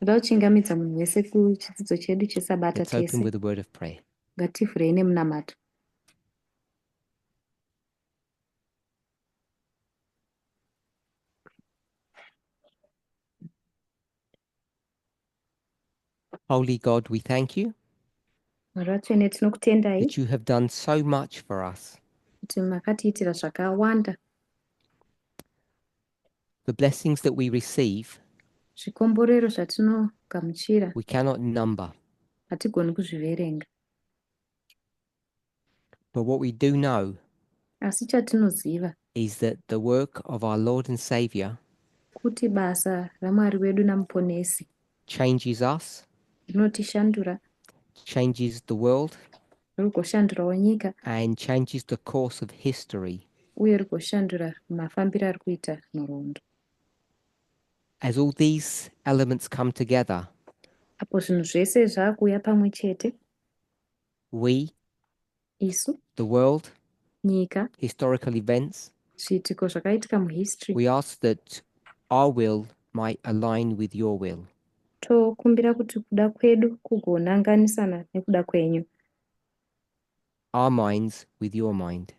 Toda kuchingamidza munhu wese kuchidzidzo chedu chesabata Let's open tese. with a word of prayer. Ngativhurei nemunamato. Holy God, we thank you Mwari vatsvene, tinokutendai that you have done so much for us. kuti makatiitira zvakawanda. The blessings that we receive, Zvikomborero zvatinogamuchira we cannot number. hatigoni kuzviverenga. But what we do know Asi chatinoziva is that the work of our Lord and Saviour kuti basa raMwari wedu namuponesi changes us, rinotishandura, changes the world, rigoshandurawo nyika, and changes the course of history. uye rigoshandura mafambiro ari kuita nhoroondo. As all these elements come together, Apo zvinhu zvese zvaakuuya pamwe chete, we, isu, the world, nyika, historical events, zviitiko zvakaitika muhistory, we ask that our will might align with your will. tokumbira kuti kuda kwedu kugonanganisana nekuda kwenyu, Our minds with your mind.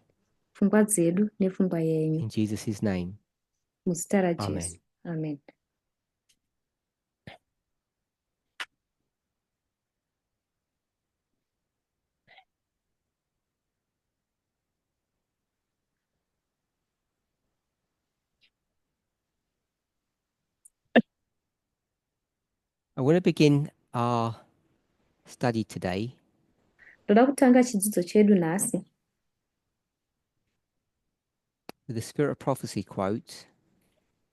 pfungwa dzedu nepfungwa yenyu. In Jesus' name. Muzita Amen. raJesu. Amen. I want to begin our study today Ndoda kutanga chidzidzo chedu nhasi with the Spirit of Prophecy quote,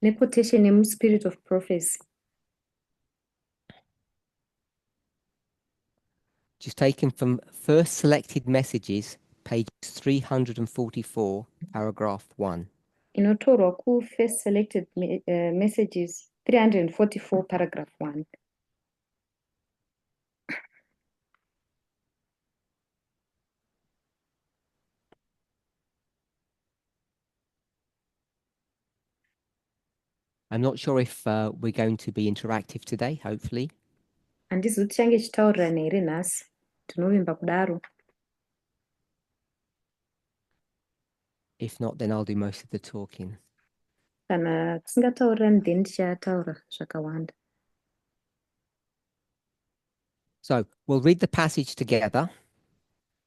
nequotation yemuSpirit of Prophecy, which is taken from First Selected Messages, page 344, paragraph 1. inotorwa kuFirst Selected Messages 344 paragraph 1. I'm not sure if we're going to be interactive today, hopefully. Handizi kuti change chitaurirana here nhasi, tinovimba kudaro. If not, then I'll do most of the talking. Kana tisingataurirani then tichataura zvakawanda. So we'll read the passage together.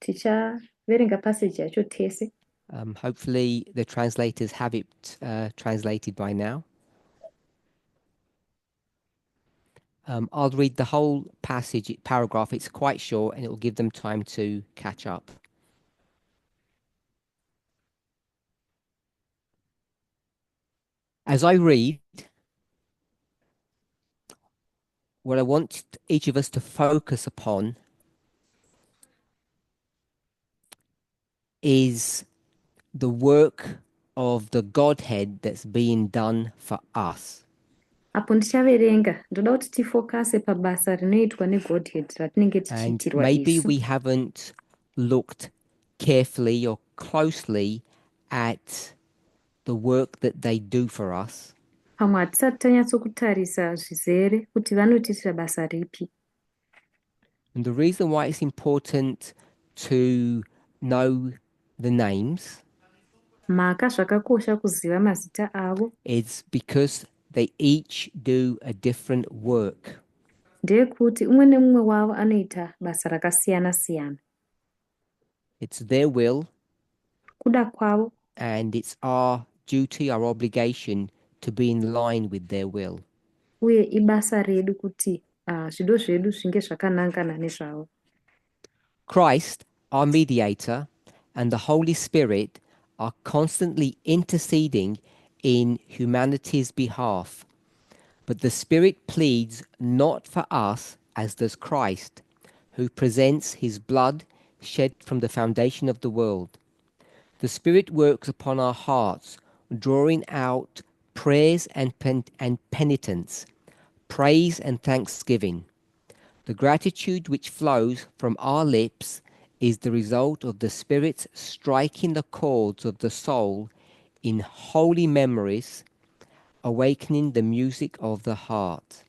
Tichaverenga passage yacho tese. Hopefully the translators have it translated by now. I'll read the whole passage, paragraph. It's quite short and it will give them time to catch up. As I read, what I want each of us to focus upon is the work of the Godhead that's being done for us. Apo ndichaverenga, ndoda kuti tifokase pabasa rinoitwa neGodhead ratinenge And tichiitirwa maybe isu. we haven't looked carefully or closely at the work that they do for us. Pamwe hatisati tanyatsokutarisa zvizere kuti vanotiitira basa ripi. And the reason why it's important to know the names Mhaka zvakakosha kuziva mazita avo is because they each do a different work. ndeyekuti umwe nemumwe wavo anoita basa rakasiyana-siyana. It's their will, Kuda kwavo, and it's our duty, our obligation to be in line with their will. uye ibasa redu kuti zvido zvedu zvinge zvakanangana nezvavo. Christ, our mediator, and the Holy Spirit are constantly interceding in humanity's behalf. But the Spirit pleads not for us as does Christ, who presents his blood shed from the foundation of the world. The Spirit works upon our hearts, drawing out prayers and penitence, praise and thanksgiving. The gratitude which flows from our lips is the result of the Spirit striking the chords of the soul in holy memories, awakening the music of the heart.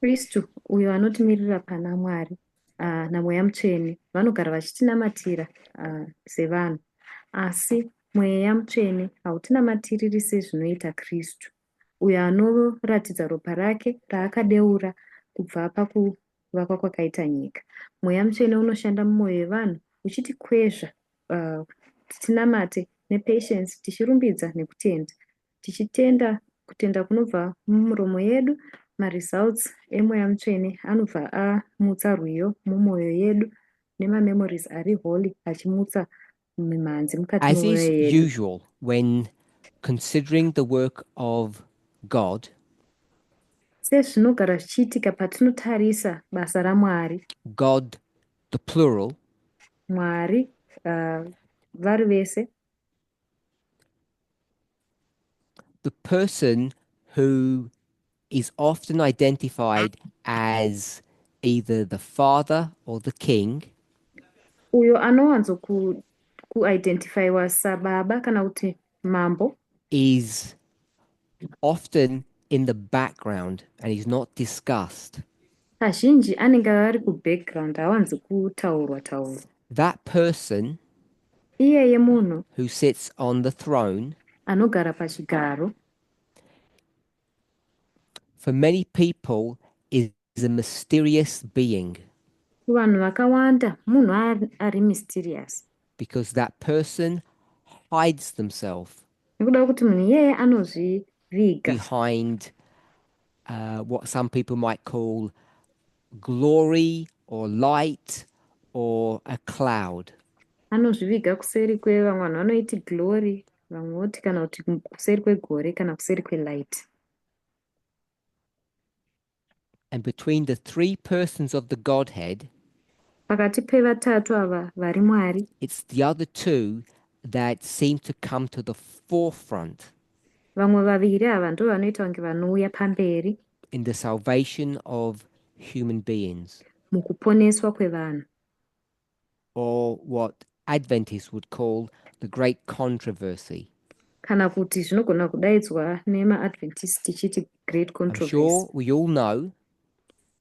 Kristu uyo anotimirira pana Mwari naMweya Mutsvene vanogara vachitinamatira sevanhu, asi Mweya Mutsvene hautinamatiri sezvinoita Kristu, uyo anoratidza ropa rake raakadeura kubva pakuvakwa kwakaita nyika. Mweya Mutsvene unoshanda mumwoyo yevanhu uchitikwezva titinamate nepatience, tichirumbidza nekutenda, tichitenda kutenda kunobva mumuromo yedu. Maresults emweya mutsvene anobva amutsa rwiyo mumwoyo yedu nemamemories ari holy achimutsa mimhanzi mukati As is memwoyo yedu. usual when considering the work of God, Sezvinogara zvichiitika patinotarisa basa raMwari, God, the plural, Mwari vari vese, the person who is often identified as either the father or the king uyo anowanzo kuidentifyiwa sababa kana kuti mambo, is often in the background and is not discussed. kazhinji anenge ari kubackground, hawanzi kutaurwa taurwa. That person Iyeye munhu who sits on the throne, anogara pachigaro, for many people, is a mysterious being kuvanhu vakawanda munhu ari mysterious, because that person hides themselves nekuda kuti munhu iyeye anozviviga behind what some people might call glory or light or a cloud. anozviviga kuseri vamwe vanhu vanoiti glory, vamwe voti kana kuti kuseri kwegore kana kuseri kwelight. And between the three persons of the Godhead, Pakati pevatatu ava vari Mwari, it's the other two that seem to come to the forefront vamwe vaviri ava ndo vanoita kunge vanouya pamberi in the salvation of human beings, mukuponeswa kwevanhu, or what Adventists would call the great controversy. kana kuti zvinogona kudaidzwa nemaadventist tichiti great I'm controversy. sure we all know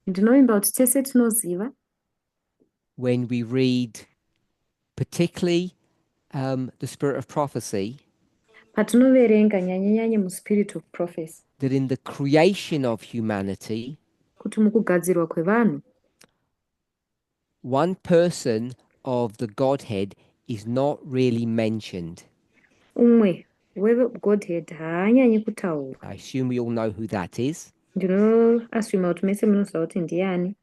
Ndinovimba kuti tese tinoziva when we read particularly the Spirit of Prophecy, patinoverenga nyanye muspirit of prophecy, that in the creation of humanity, kuti mukugadzirwa kwevanhu one person of the Godhead is not really mentioned. umwe wegodhead haanyanyi kutaurwa. I assume we all know who that is. Ndinoasvima kuti mese munoziva kuti ndiani.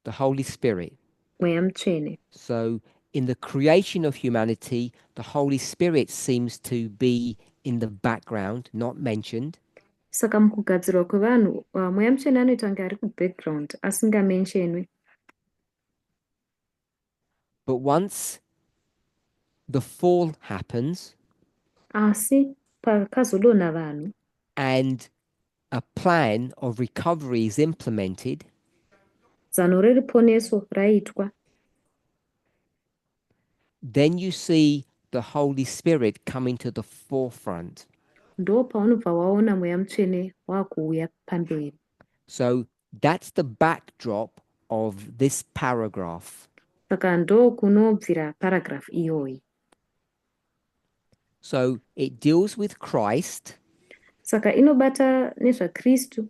The Holy Spirit. Mweya Mutsvene. So in the creation of humanity, the Holy Spirit seems to be in the background, not mentioned. Saka mukugadzirwa kwevanhu Mweya Mutsvene anoita kunge ari kubackground asingamentionwe. But once the fall happens, asi pakazodonha vanhu and a plan of recovery is implemented, zano reruponeso raitwa, then you see the Holy Spirit coming to the forefront. ndo paunobva waona Mweya Mutsvene wakuuya pamberi. So that's the backdrop of this paragraph. Saka ndo kunobvira paragraph iyoyi. So it deals with Christ. Saka inobata nezvaKristu.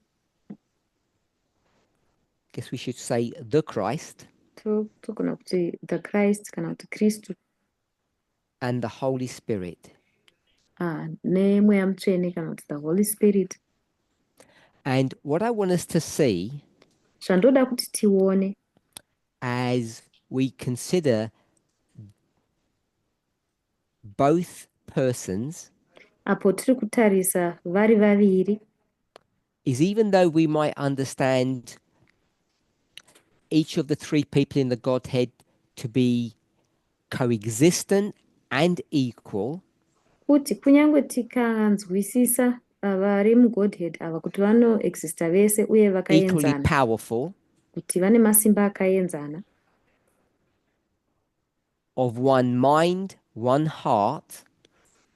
Guess we should say the Christ. Togona kuti the Christ kana kuti Kristu. And the Holy Spirit. Nemweya Mutsvene kana kuti the Holy Spirit. And what I want us to see, zvandoda kuti tione, as we consider both persons, apo tiri kutarisa vari vaviri, is even though we might understand each of the three people in the Godhead to be coexistent and equal, kuti kunyange tikanzwisisa vari mugodhead ava kuti vanoexista vese uye equally vakaenzana, powerful, kuti vane masimba akaenzana, of one mind, one heart,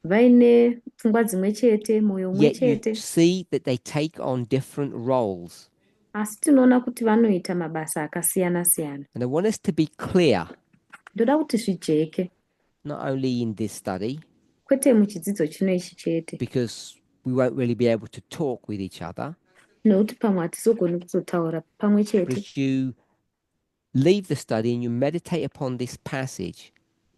vaine pfungwa dzimwe chete, mwoyo umwe yet you chete, see that they take on different roles. asi tinoona kuti vanoita mabasa akasiyana-siyana. And I want us to be clear, Ndoda kuti zvijeke, not only in this study, kwete muchidzidzo chino ichi chete, because we won't really be able to talk with each other, nokuti pamwe hatisogoni kuzotaura pamwe chete. but you leave the study and you meditate upon this passage.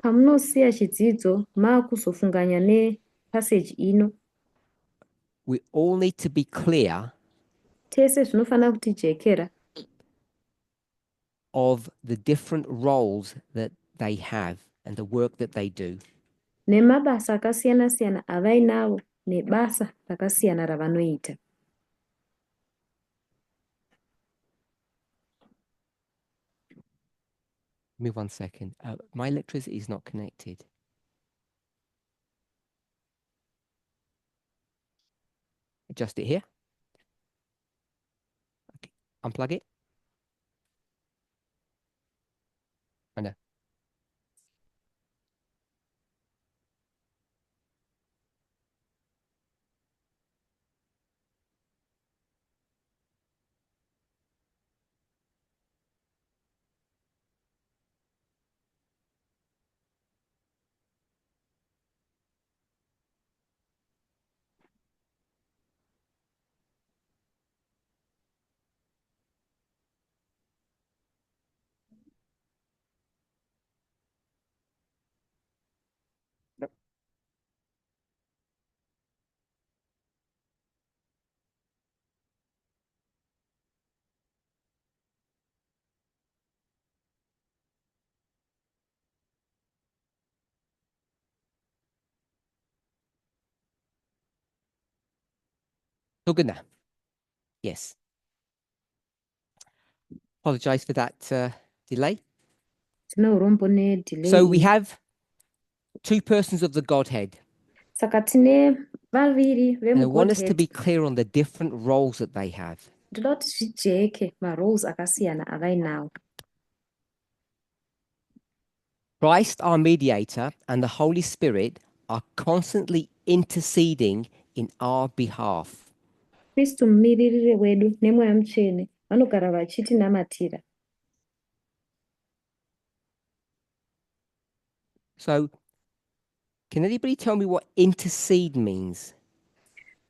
Pamunosiya chidzidzo maakuzofunganya nepaseji ino, We all need to be clear tese zvinofanira kutijekera of the different roles that they have and the work that they do. nemabasa akasiyana-siyana avainavo nebasa rakasiyana ravanoita. Give me 1 second. My electricity is not connected. Adjust it here. Okay. Unplug it. I know. So good now. Yes. Apologize for that delay. Tino urombo nedelay. So we have two persons of the Godhead. Saka tine vaviri And I want us to vemugodhead. be clear on the different roles that they have. Ndoda kuti zvijeke maroles akasiyana avainavo. Christ, our mediator, and the Holy Spirit are constantly interceding in our behalf. Kristu mumiririri wedu nemweya mutsvene vanogara vachitinamatira. So, can anybody tell me what intercede means?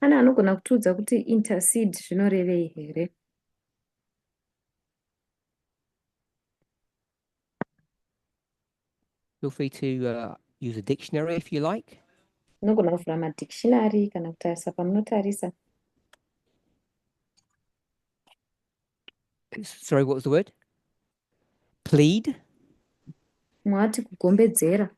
Pane anogona kutiudza kuti intercede zvinorevei here? Feel free to use a dictionary if you like. Unogona kuvhura madictionary kana kutarisa pamunotarisa. Sorry, what was the word? Plead? Mwati kugombedzera.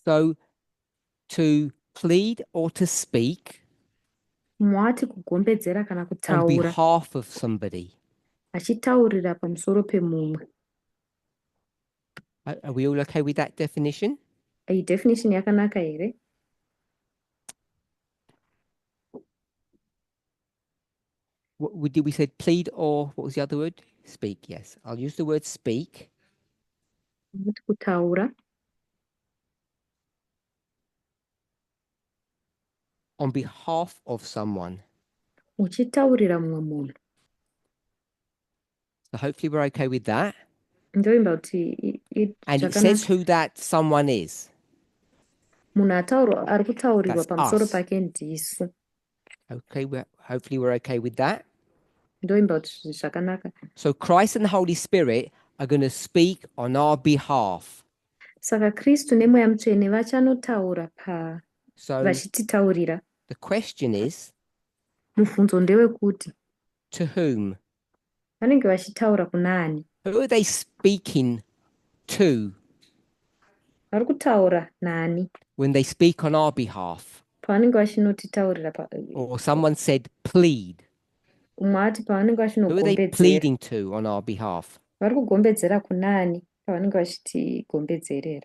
So, to plead or to speak Mwati kugombedzera kana on kutaura. behalf of somebody. Achitaurira pamusoro pemumwe. Are we all okay with that definition? Iyi definition yakanaka here? What did we say? Plead or what was the other word? Speak, yes. I'll use the word speak. Mwati kutaura. On behalf of someone. Uchitaurira mumwe munhu. So hopefully we're okay with that. Ndoimba kuti And it says who that someone is. Munhu ari kutaurirwa That's pamusoro us. pake ndisu. Okay, hopefully we're okay with that. Ndoimba kuti zvakanaka. So Christ and the Holy Spirit are going to speak on our behalf. Saka Kristu nemweya mutsvene vachanotaura So vachititaurira. the question is, Mubvunzo ndewekuti to whom? vanenge vachitaura kuna ani? Who are they speaking to Vari kutaura nani when they speak on our behalf? pavanenge vachinotitaurira? Or someone said plead. Umwe ati pavanenge Who are they vachinogombedzera. pleading to on our behalf? Vari kugombedzera kuna ani pavanenge vachitigombedzerera?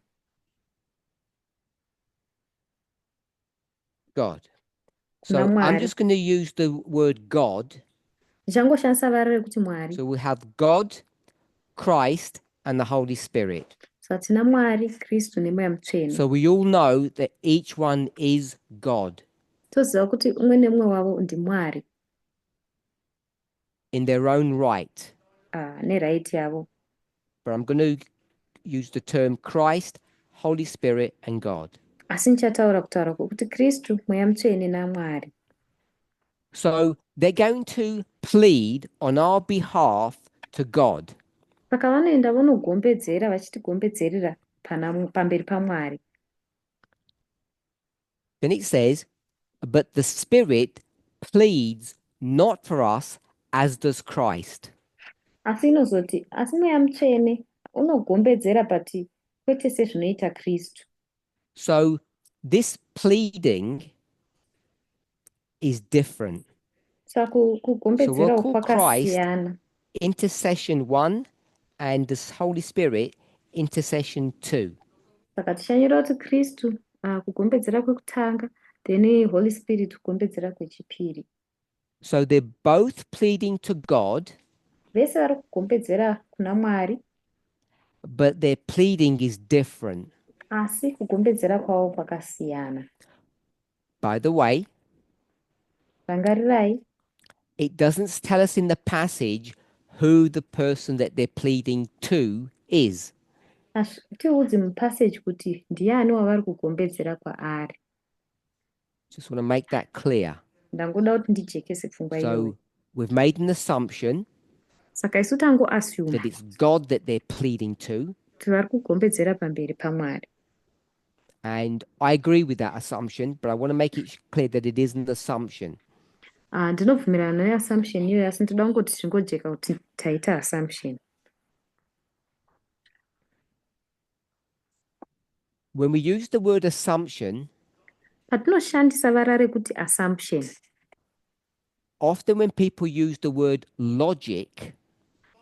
God. Kuna So I'm Mwari. just going to use the word God Ndichangoshandisa vara rekuti Mwari. So we have God, Christ, and the Holy Spirit. So tina Mwari, Kristu nemweya mutsvene. So we all know that each one is God Toziva kuti umwe nemumwe wavo ndiMwari in their own right. neraiti yavo. But I'm going to use the term Christ, Holy Spirit, and God. Asi ndichataura kutaura kwokuti Kristu, mweya mutsvene naMwari. So they're going to plead on our behalf to God. Saka vanoenda vonogombedzera vachitigombedzerera pamberi paMwari. Then it says, but the Spirit pleads not for us as does Christ. Asi inozoti, asi mweya mutsvene unogombedzera but kwete sezvinoita Kristu. So this pleading is different. Saka kugombedzera uku kwakasiyana. Intercession 1 and the Holy Spirit intercession 2. Saka tichanyora kuti Kristu kugombedzera kwekutanga, then Holy Spirit kugombedzera kwechipiri. So they're both pleading to God, Vese vari kugombedzera kuna Mwari, but their pleading is different. asi kugombedzera kwavo kwakasiyana. By the way, Rangarirai, it doesn't tell us in the passage who the person that they're pleading to is. hazvitiudzi mupassage kuti ndiani wavari kugombedzera kwaari. Just want to make that clear. Ndangoda kuti ndijekese pfungwa iyoyo. So we've made an assumption Saka isu tangoassume that it's God that they're pleading to. kuti vari kugombedzera pamberi paMwari. And I agree with that assumption, but I want to make it clear that it is an assumption. Ndinobvumirana neassumption iyoyo, asi ndoda kungoti zvingojeka kuti taita assumption. When we use the word assumption, patinoshandisa vara rekuti assumption, often when people use the word logic,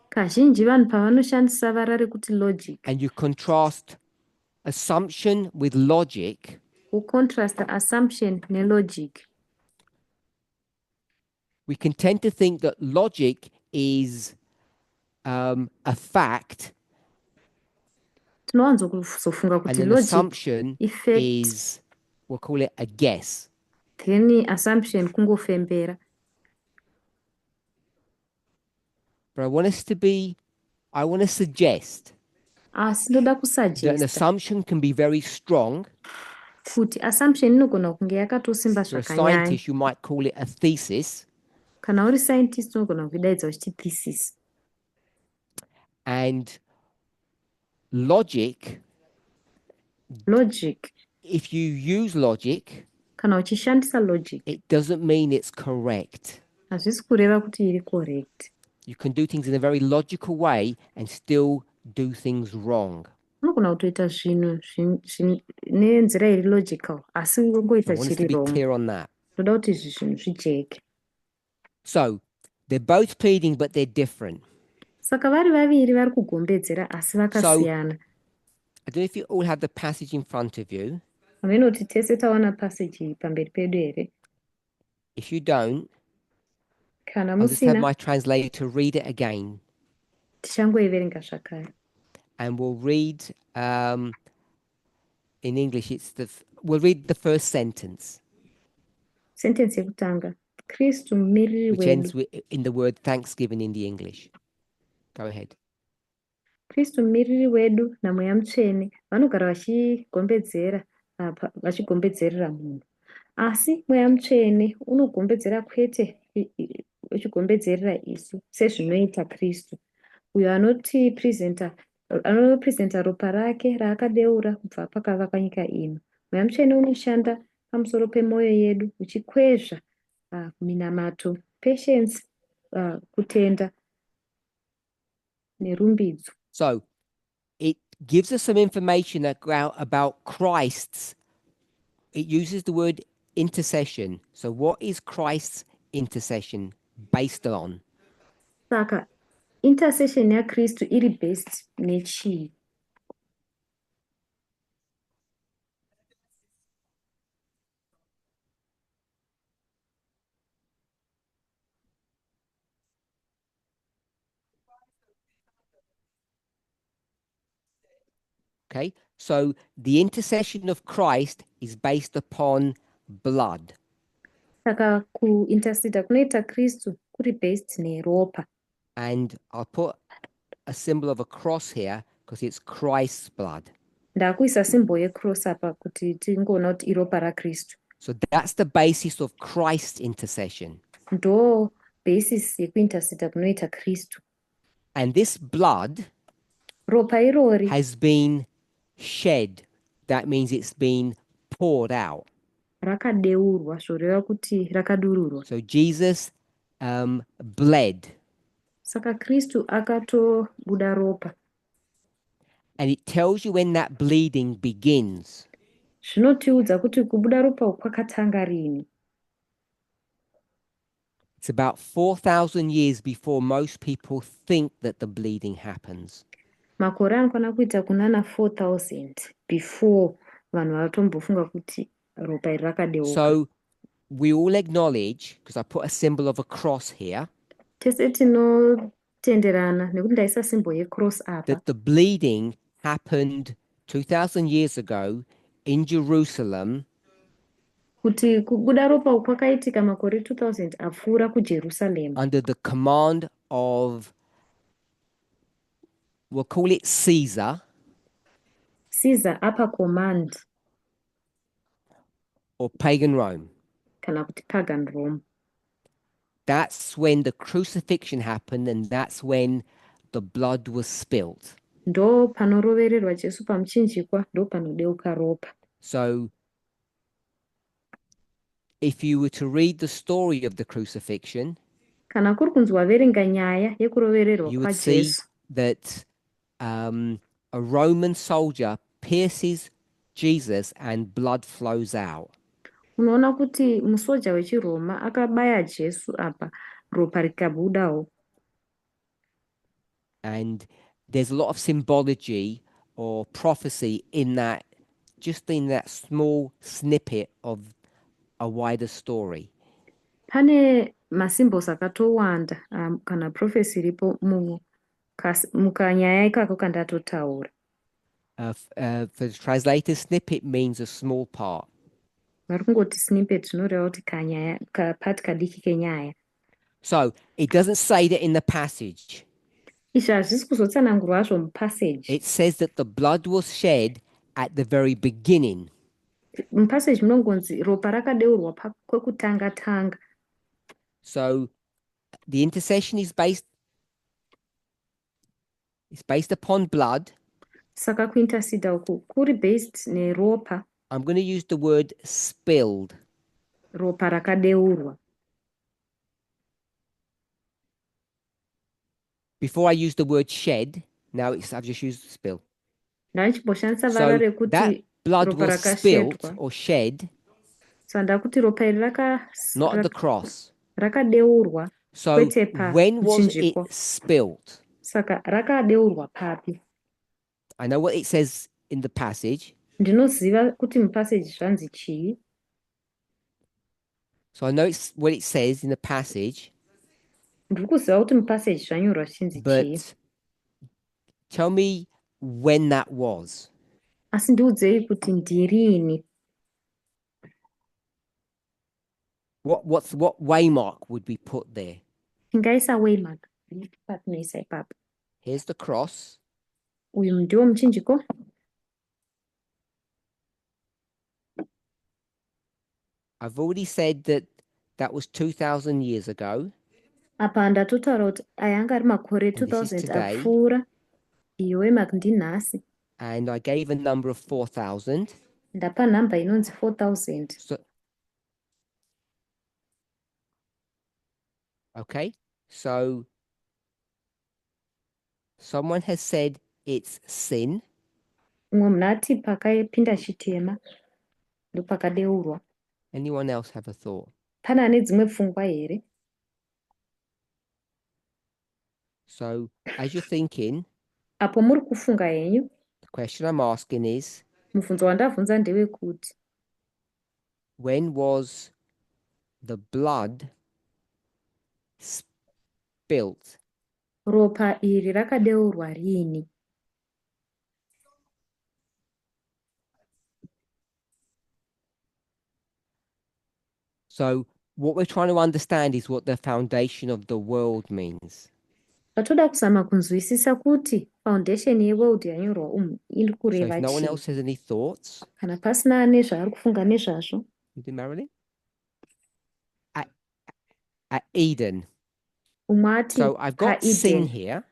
kazhinji vanhu pavanoshandisa vara rekuti logic, and you contrast assumption with logic, kucontrasta assumption nelogic, we can tend to think that logic is a fact, tinowanzokuzofunga and kuti an logic assumption effect, is, we'll call it a guess. then assumption kungofembera. But I want to suggest Asi ndoda that an kusuggesta assumption can be very strong. kuti assumption inogona kunge yakatosimba For a zvakanyanya. scientist, you might call it a thesis. Kana uri scientist unogona kuidaidza uchiti thesis. And logic, if you use logic, kana uchishandisa logic, it doesn't mean it's correct. hazvisi kureva kuti iri correct. You can do things in a very logical way and still do things wrong. Unogona kutoita zvinhu nenzira iri logical, asi ungoita I want us to chiri be wrong. clear on that. Ndoda kuti izvi zvinhu zvijeke. So they're both pleading, but they're different. Saka vari vaviri vari kugombedzera asi vakasiyana. I don't know if you all have the passage in front of you. Hamene kuti tese tawana passage pamberi pedu here. If you don't, Kana I'll just have musina, my translator read it again. tichangoiverenga zvakare. And we'll read in English. We'll read the first sentence, Sentence yekutanga. Kristu mumiriri which ends wedu. in the word thanksgiving in the English. Go ahead. Kristu mumiriri wedu namweya mutsvene vanogara vachigombedzerera munhu. Asi mweya mutsvene unogombedzera kwete uchigombedzerera isu sezvinoita Kristu, uyo anopresenta ropa rake raakadeura kubva pakavakwa nyika ino. Mweya mutsvene unoshanda pamusoro pemwoyo yedu uchikwezva minamato, patience, kutenda nerumbidzo. So it gives us some information about Christ's. It uses the word intercession. So what is Christ's intercession based on? Saka intercession yaKristu iri based nechii? Okay, so the intercession of Christ is based upon blood. Saka kuinterceda kunoita Kristu kuri based neropa. And I'll put a symbol of a cross here because it's Christ's blood. Ndakuisa symbol yecross apa kuti tingoona kuti iropa raKristu. So that's the basis of Christ's intercession. Ndo basis yekuinterceda kunoita Kristu. And this blood Ropa irori has been shed. That means it's been poured out. rakadeurwa, zvoreva kuti rakadururwa. So Jesus bled. Saka Kristu akatobuda ropa. And it tells you when that bleeding begins. Zvinotiudza kuti kubuda ropa uku kwakatanga rini. It's about 4,000 years before most people think that the bleeding happens. Makore anokwana kuita kunana 4,000 before vanhu vatombofunga kuti ropa iri rakadeuka. So we all acknowledge, because I put a symbol of a cross here, Tese tinotenderana nekuti ndaisa symbol yecross apa, that the bleeding happened 2,000 years ago in Jerusalem kuti kubuda ropa uku kwakaitika makore 2000 apfuura kuJerusarema under the command of, we'll call it Caesar, Caesar apa command or pagan Rome. kana kuti pagan Rome. That's when the crucifixion happened, and that's when the blood was spilt. Ndo panorovererwa Jesu pamuchinjikwa, ndo panodeuka ropa. So if you were to read the story of the crucifixion, Kana kuri kunzi waverenga nyaya yekurovererwa you would see kwaJesu, that a Roman soldier pierces Jesus and blood flows out. unoona kuti musoja wechiRoma akabaya Jesu apa, ropa rikabudawo. And there's a lot of symbology or prophecy in that, just in that small snippet of a wider story. Pane masymbols akatowanda kana prophecy iripo mukanyaya ikako kandatotaura. For the translator, snippet means a small part. Vari kungoti snippet zvinoreva kuti kanyaya, kapati kadiki kenyaya. So it doesn't say that in the passage. Izvi hazvisi kuzotsanangurwa hazvo mupassage. It says that the blood was shed at the very beginning. Mupassage munongonzi ropa rakadeurwa kwekutanga-tanga. So the intercession is based upon blood. Saka kuinterceda uku kuri based neropa. I'm going to use the word spilled. Ropa rakadeurwa. Before I use the word shed, now I've just used spill. Ndanichimboshandisa vara So that rekuti blood ropa was spilt rakashedwa. or shed, So ndakuti ropa iri not at the cross. rakadeurwa So kwete when was it pamuchinjikwa. spilt? Saka rakadeurwa papi. I know what it says in the passage. Ndinoziva kuti mupassage zvanzi chii. So I know it's what it says in the passage. Ndiri kuziva kuti mupassage zvanyorwa zvichinzi chii. But tell me when that was. Asi ndiudzei kuti ndirini. What waymark would we put there? Tingaisa waymark patinoisa ipapo. Here's the cross. Uyu ndiwo muchinjiko. I've already said that was 2,000 years ago. Apa ndatotaura kuti aya anga ari makore 2000 apfuura. Iyo waymark ndinhasi. And I gave a number of 4,000. Ndapa nhamba inonzi 4,000. So, okay, so someone has said it's sin. Umwe munhu ati pakapinda chitema ndopakadeurwa. Anyone else have a thought? Pana ane dzimwe pfungwa here? So as you're thinking, Apo muri kufunga henyu, the question I'm asking is, mubvunzo wandabvunza ndewekuti when was the blood spilt? ropa iri rakadeurwa rini? So what we're trying to understand is what the foundation of the world means. Vatoda kuzama kunzwisisa kuti foundation yeworld yanyorwa iri So kureva if no one chii. else has any thoughts, Kana pasina ane zvaari kufunga nezvazvo. you do, Marilyn? At Eden. Umwe ati So I've got sin paEden. here.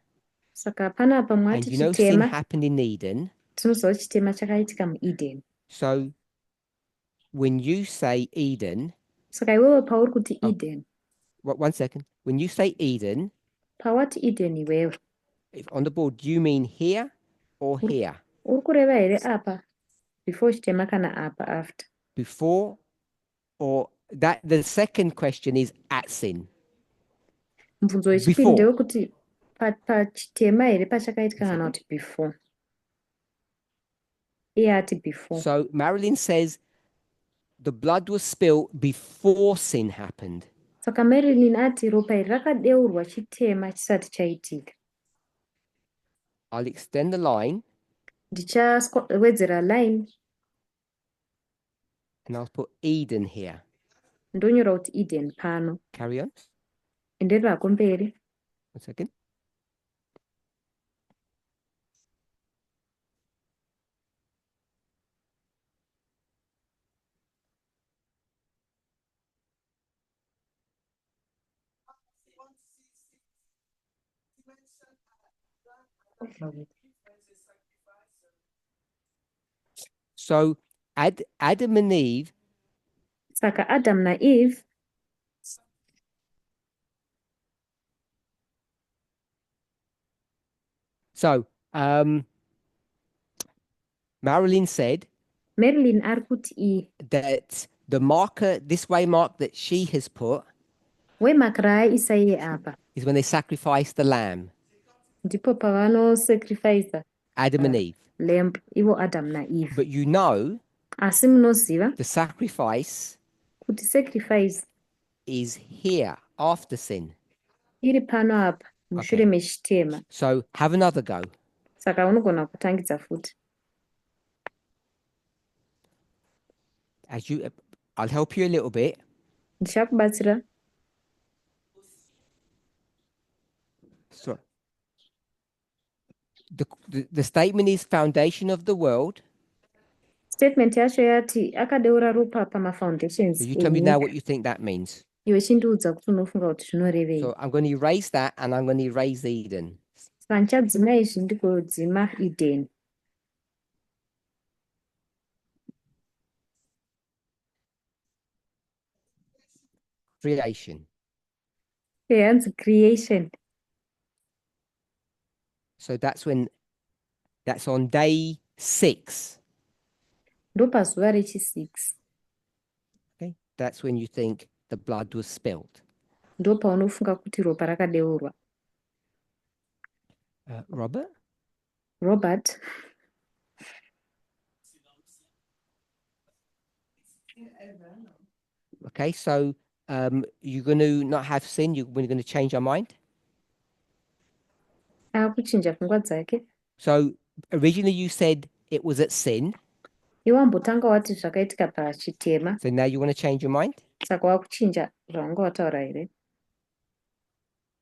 Saka panapa umwe And ati you know sin chitema. happened in Eden. Tinoziva kuti chitema chakaitika muEden. So when you say Eden. Saka iwewe pauri kuti Eden. 1 second. When you say Eden. Pawati Eden iwewe. If on the board, do you mean here or here? Uri kureva here apa before chitema kana apa after? Before or that the second question is at sin. Mubvunzo wechipiri ndewekuti pachitema here pachakaitika kana kuti before. Iye ati before. So Marilyn says the blood was spilled before sin happened. Saka Marilyn ati ropa iri rakadeurwa chitema chisati chaitika. I'll extend the line. Ndichawedzera line. And I'll put Eden here. Ndonyora kuti Eden pano. Carry on. Enderera mberi. 1 second. So Adam and Eve. Saka Adam na Eve. So Marilyn said. Marilyn arikuti that the marker, this way mark that she has put. Wemakrai isaiye apa. Is when they sacrifice the lamb. Ndipo pavano sacrifice Adam and Eve. Lamb ivo Adam na Eve. But you know. Asi munoziva. The sacrifice. Kuti sacrifice. Is here after sin. Iri pano apa. Mushure mechitema. So have another go. Saka unogona kutangidza futi. I'll help you a little bit. Ndichakubatsira. So the statement is foundation of the world. Statement yacho yati akadeura ropa pamafoundations. So you tell me now what you think that means. Iwe chindiudza kuti unofunga kuti zvinorevei. So I'm going to erase that and I'm going to erase Eden. Saka ndichadzima izvi ndikodzima Eden. Creation. Hands creation. So that's on day 6. Ndopazuva rechi6. Okay, that's when you think the blood was spilled. Ndopaunofunga kuti ropa rakadeurwa. Robert. Okay, so you're going to not have sin. You're going to change your mind. Akuchinja pfungwa dzake. So originally you said it was at sin. Iwambotanga wati zvakaitika pachitema. So now you want to change your mind? Saka wakuchinja zvaunga wataura here.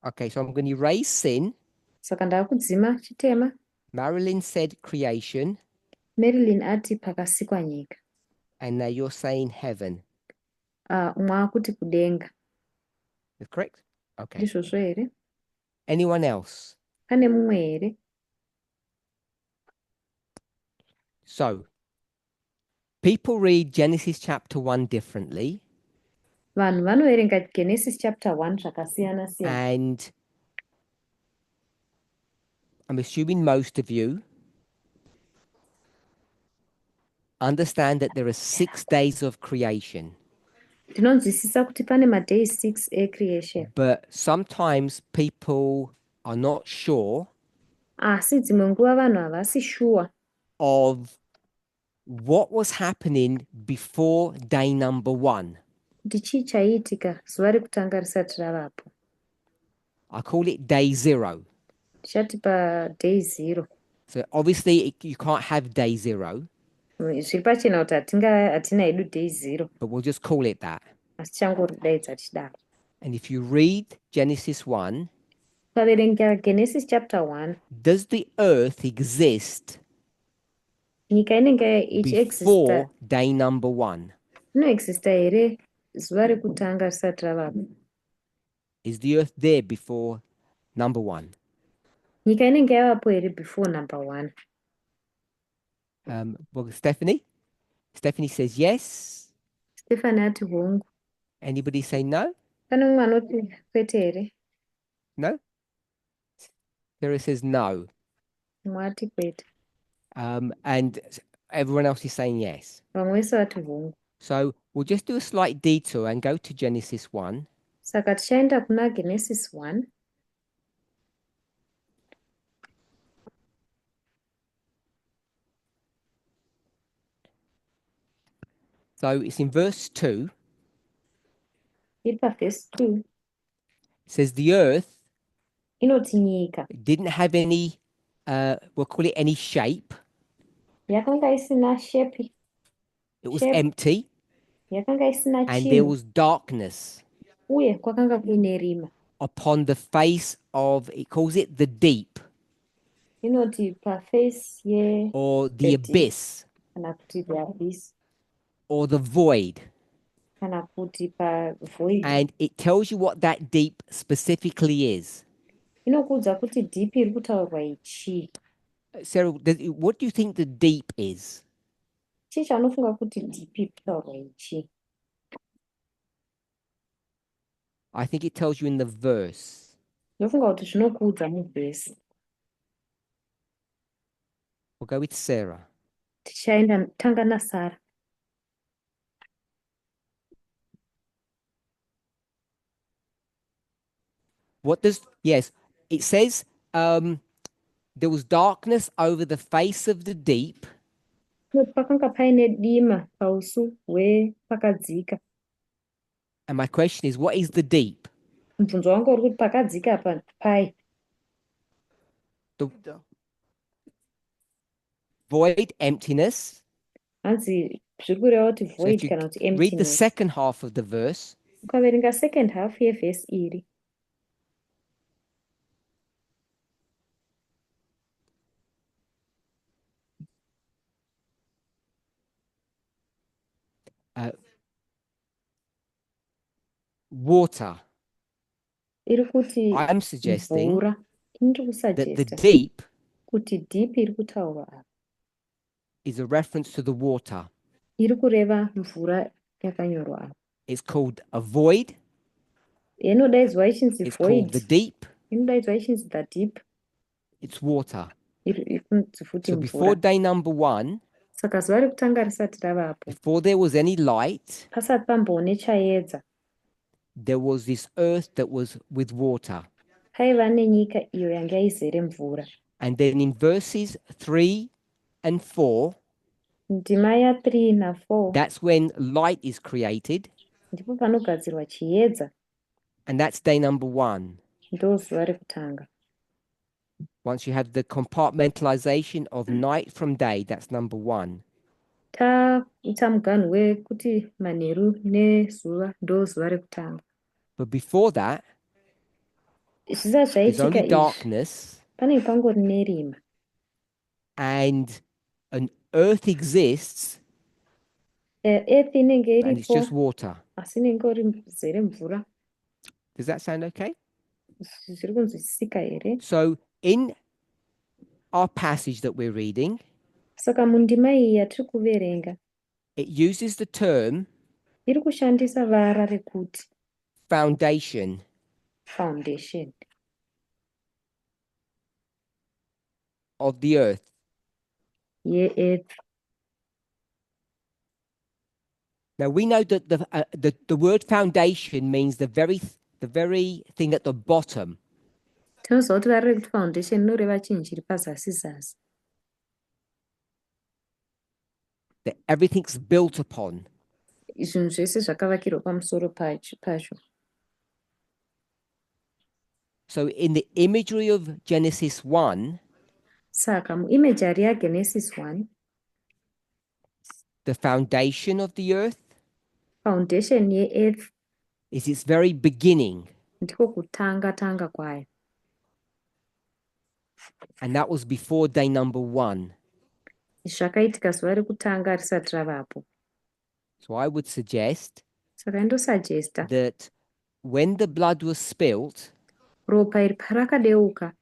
Okay, so I'm going to erase sin. Saka ndakudzima chitema. Marilyn said creation. Marilyn ati pakasikwa nyika. And now you're saying heaven. Umwe akuti kudenga. Is correct? Okay. Ndizvozvo here. Anyone else? Pane mumwe here. So, people read Genesis chapter 1 differently. Vanhu vanoverenga Genesis chapter 1 zvakasiyana siyana. And I'm assuming most of you understand that there are 6 days of creation. Ndinonzwisisa kuti pane maday 6 ecreation. But sometimes people are not sure. Asi dzimwe nguva vanhu havasi sure. Of what was happening before day number 1. Kuti chii chaiitika zuva rekutanga risati ravapo. I call it day 0. Ndichati paday 0. So obviously you can't have day 0. Zviri pachena kuti hatina hedu day 0. But we'll just call it that. asi tichangoridaidza tichidaro. And if you read Genesis 1, ukaverenga Genesis chapter 1, does the earth exist nyika inenge ichiexista, before day number 1? inoexista here zuva rekutanga risati ravapo? Is the earth there before number 1? Nyika inenge yavapo here before number 1? Well, Stephanie says yes. Stefani ati hongu. Anybody say no? Pane mumwe anoti kwete here? No? Sarah says no. Mumwe ati kwete. And everyone else is saying yes. Vamwe vese vati hongu. So we'll just do a slight detour and go to Genesis 1. Saka tichaenda kuna Genesis 1. So it's in verse 2. Iri paverse 2. It says the earth Inoti nyika didn't have any, we'll call it any shape. yakanga isina shape. It was empty. Yakanga isina And there chinhu. was darkness Uye kwakanga kuine rima. upon the face of, it calls it the deep Inoti paface ye or the abyss kana kuti the abyss or the void. kana kuti pavoid. And it tells you what that deep specifically is. Inokuudza kuti deep iri kutaurwa ichi. Sarah, what do you think the deep is? Chii chanofunga kuti deep iri kutaurwa ichi? I think it tells you in the verse. Ndofunga kuti zvinokuudza muvhesi. We'll go with Sarah. Tichaenda tanga naSara. What does, yes, it says there was darkness over the face of the deep. Pakanga paine dima pausu hwepakadzika. And my question is, what is the deep? Mubvunzo wangu uri kuti pakadzika apa pai? The void, emptiness. Hanzi zviri kureva kuti So if void you kana kuti read the emptiness. second half of the verse, Ukaverenga second half yevhesi iri. water. Iri kuti I'm suggesting mvura. Indiri that the kusuggesta deep kuti deep iri kutaurwa apa is a reference to the water. iri kureva mvura yakanyorwa apa. It's called a void. Inodaidzwa ichinzi It's called the void. deep. Inodaidzwa ichinzi the deep. It's water. Iri kunzi futi So before mvura. day number 1, Saka zuva rekutanga risati ravapo, before there was any light, pasati pamboone chaedza, there was this earth that was with water. paiva nenyika iyo yanga izere mvura. And then in verses 3 and 4, Ndima ya3 na4 that's when light is created. ndipo panogadzirwa chiedza. And that's day number 1. Ndo zuva rekutanga. Once you have the compartmentalization of night from day, that's number 1. Taita muganhu wekuti manheru nezuva ndo zuva rekutanga. But before that, Zvisati there's only zvaitika izvi darkness, panenge pangori nerima. and an earth exists, Earth inenge and it's iripo just water. asi inenge iri zere mvura. Does that sound okay? Zviri kunzwisisika here? So in our passage that we're reading, Saka mundima iyi yatiri kuverenga it uses the term iri kushandisa vara rekuti foundation. foundation Of the earth. ye-earth. Now we know that the word foundation means the very thing at the bottom. Tinoziva kuti vara rekuti foundation inoreva chinhu chiri pazasi zasi. That everything's built upon. Zvinhu zvese zvakavakirwa pamusoro pacho. So in the imagery of Genesis 1, Saka muimagery yaGenesis 1, the foundation of the earth foundation ye-earth is its very beginning. ndiko kutanga kwayo. And that was before day number 1. Zvakaitika zuva rekutanga risati ravapo. So I would suggest Saka ndosagesta that when the blood was spilt, ropa iri parakadeuka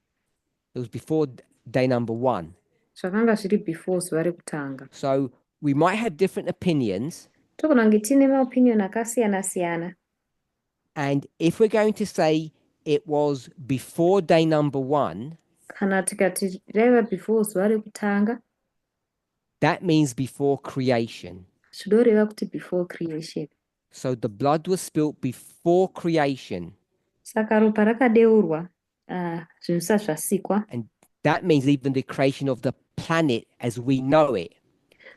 it was before day number 1. zvakanga zviri before zuva rekutanga. So we might have different opinions. Togona kunge tine maopinion akasiyana-siyana. And if we're going to say it was before day number 1, Kana tikati raiva before zuva rekutanga, that means before creation. zvinoreva kuti before creation. So the blood was spilt before creation. Saka ropa rakadeurwa zvinhu zvisati zvasikwa. And that means even the creation of the planet as we know it.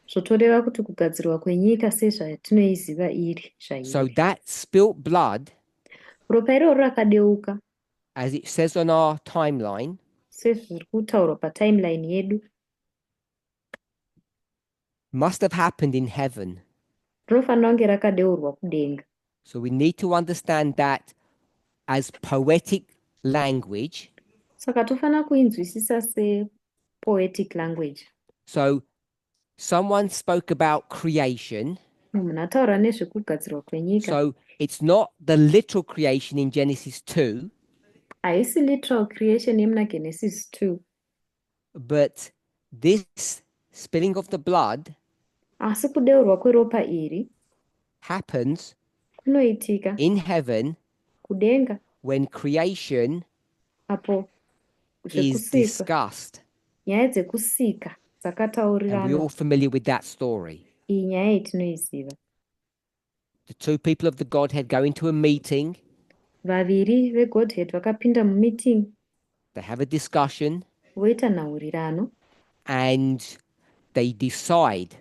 Zvotoreva kuti kugadzirwa kwenyika sezvatinoiziva iri So zvairi. that spilt blood, Ropa iroro rakadeuka as it says on our timeline, sezviri kutaurwa patimeline yedu, must have happened in heaven. rinofanira kunge rakadeurwa kudenga. So we need to understand that as poetic language. Saka tofanira kuinzwisisa sepoetic language. So someone spoke about creation. Munhu ataura nezvekugadzirwa kwenyika. So it's not the literal creation in Genesis 2. Haisi literal creation yemuna Genesis 2. But this spilling of the blood Asi kudeurwa kweropa iri happens kunoitika in heaven kudenga when creation apo is discussed. nyaya dzekusika And we're dzakataurirana. all familiar with that story. Iyi nyaya yetinoiziva. The two people of the Godhead go into a meeting. Vaviri vegodhead vakapinda mumeeting, They have a discussion voita nhaurirano, and they decide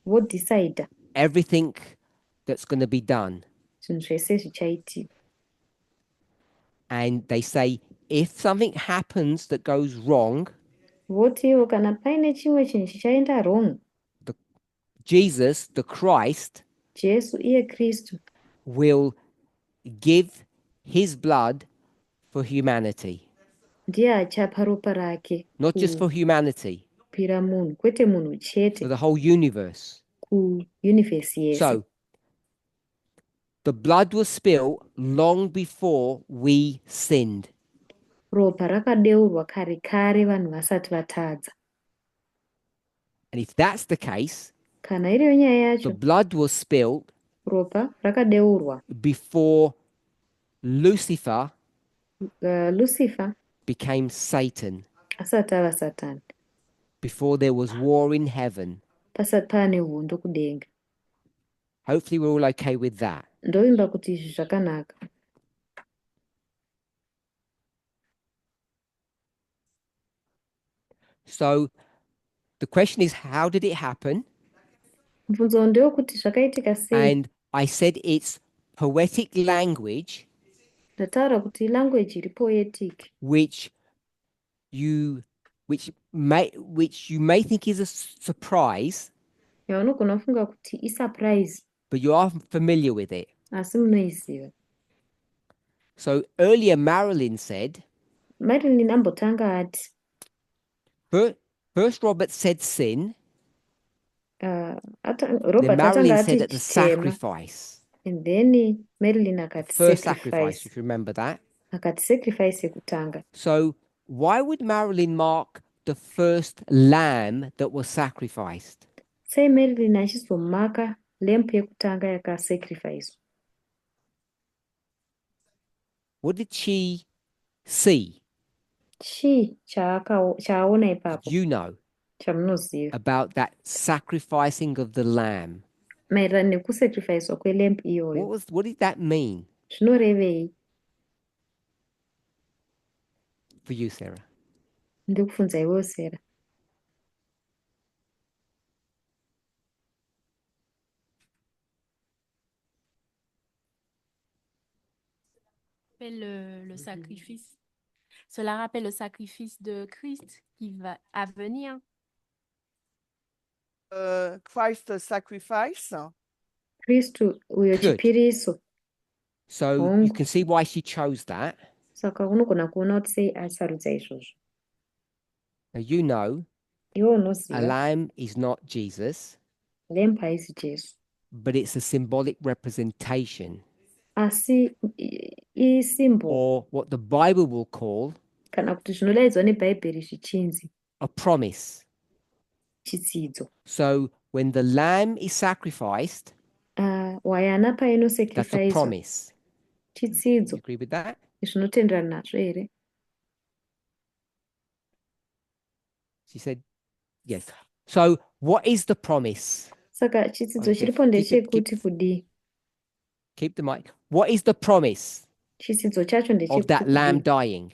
vodecida everything that's going to be done. zvinhu zvese zvichaitika. And they say, if something happens that goes wrong, Votiwo kana paine chimwe chinhu chichaenda wrong, Jesus, the Christ, Jesu iye Kristu will give his blood for humanity. ndiye achapa ropa rake Not just for humanity, kupira munhu, kwete munhu for chete, the whole universe. kuuniverse yese. So, the blood was spilled long before we sinned. Ropa rakadeurwa kare kare vanhu vasati vatadza. And if that's the case, Kana iriyo nyaya the yacho, blood was spilled ropa rakadeurwa before Lucifer Lucifer became Satan, asati ava Satani, before there was war in heaven. pasati paane hondo kudenga. Hopefully we're all okay with that. Ndovimba kuti izvi zvakanaka. So the question is, how did it happen? Mubvunzo ndewekuti zvakaitika sei. And I said it's poetic language, Ndataura kuti language iri poetic, which you may think is a surprise, yaunogona kufunga kuti isurprise, but you are familiar with it. asi munoiziva. So earlier Marilyn said, Marilyn ambotanga ati, first Robert said sin, Robert then Marilyn atanga said ati that the chitema, sacrifice, and then Marilyn akati first sacrifice, sacrifice, if you remember that. akati sacrifice yekutanga. So why would Marilyn mark the first lamb that was sacrificed? Sei Marilyn achizomaka lamb yekutanga yakasacrifice. What did she see? Chii chaaona ipapo, You know chamunoziva, about that sacrificing of the lamb. maererano nekusacrificewa kwelamb iyoyo. What did that mean Zvinorevei for you, Sarah? ndikufunza iwewo Sera. Le sacrifice. Cela rappelle le sacrifice de Christ qui va à venir. Christ's sacrifice. Kristu uyo Good. chipiriso. So you hongu. can see why she chose that. Saka unogona kuona kuti sei asarudza izvozvo. Now you know Iwe a unoziva lamb is not Jesus, lamb haisi Jesu, but it's a symbolic representation, asi isimbo or what the Bible will call kana kuti zvinodaidzwa nebhaibheri zvichinzi a promise. chitsidzo. So when the lamb is sacrificed, Hwayana that's a painosacrificewa promise. You chitsidzo. agree with that? Zvinotenderana nazvo here? She said, yes. So what is the promise? Saka chitsidzo Okay, chiripo ndechekuti kudii? Keep the mic. What is the promise Chitsidzo chacho of that ndechekuti lamb kudii? dying?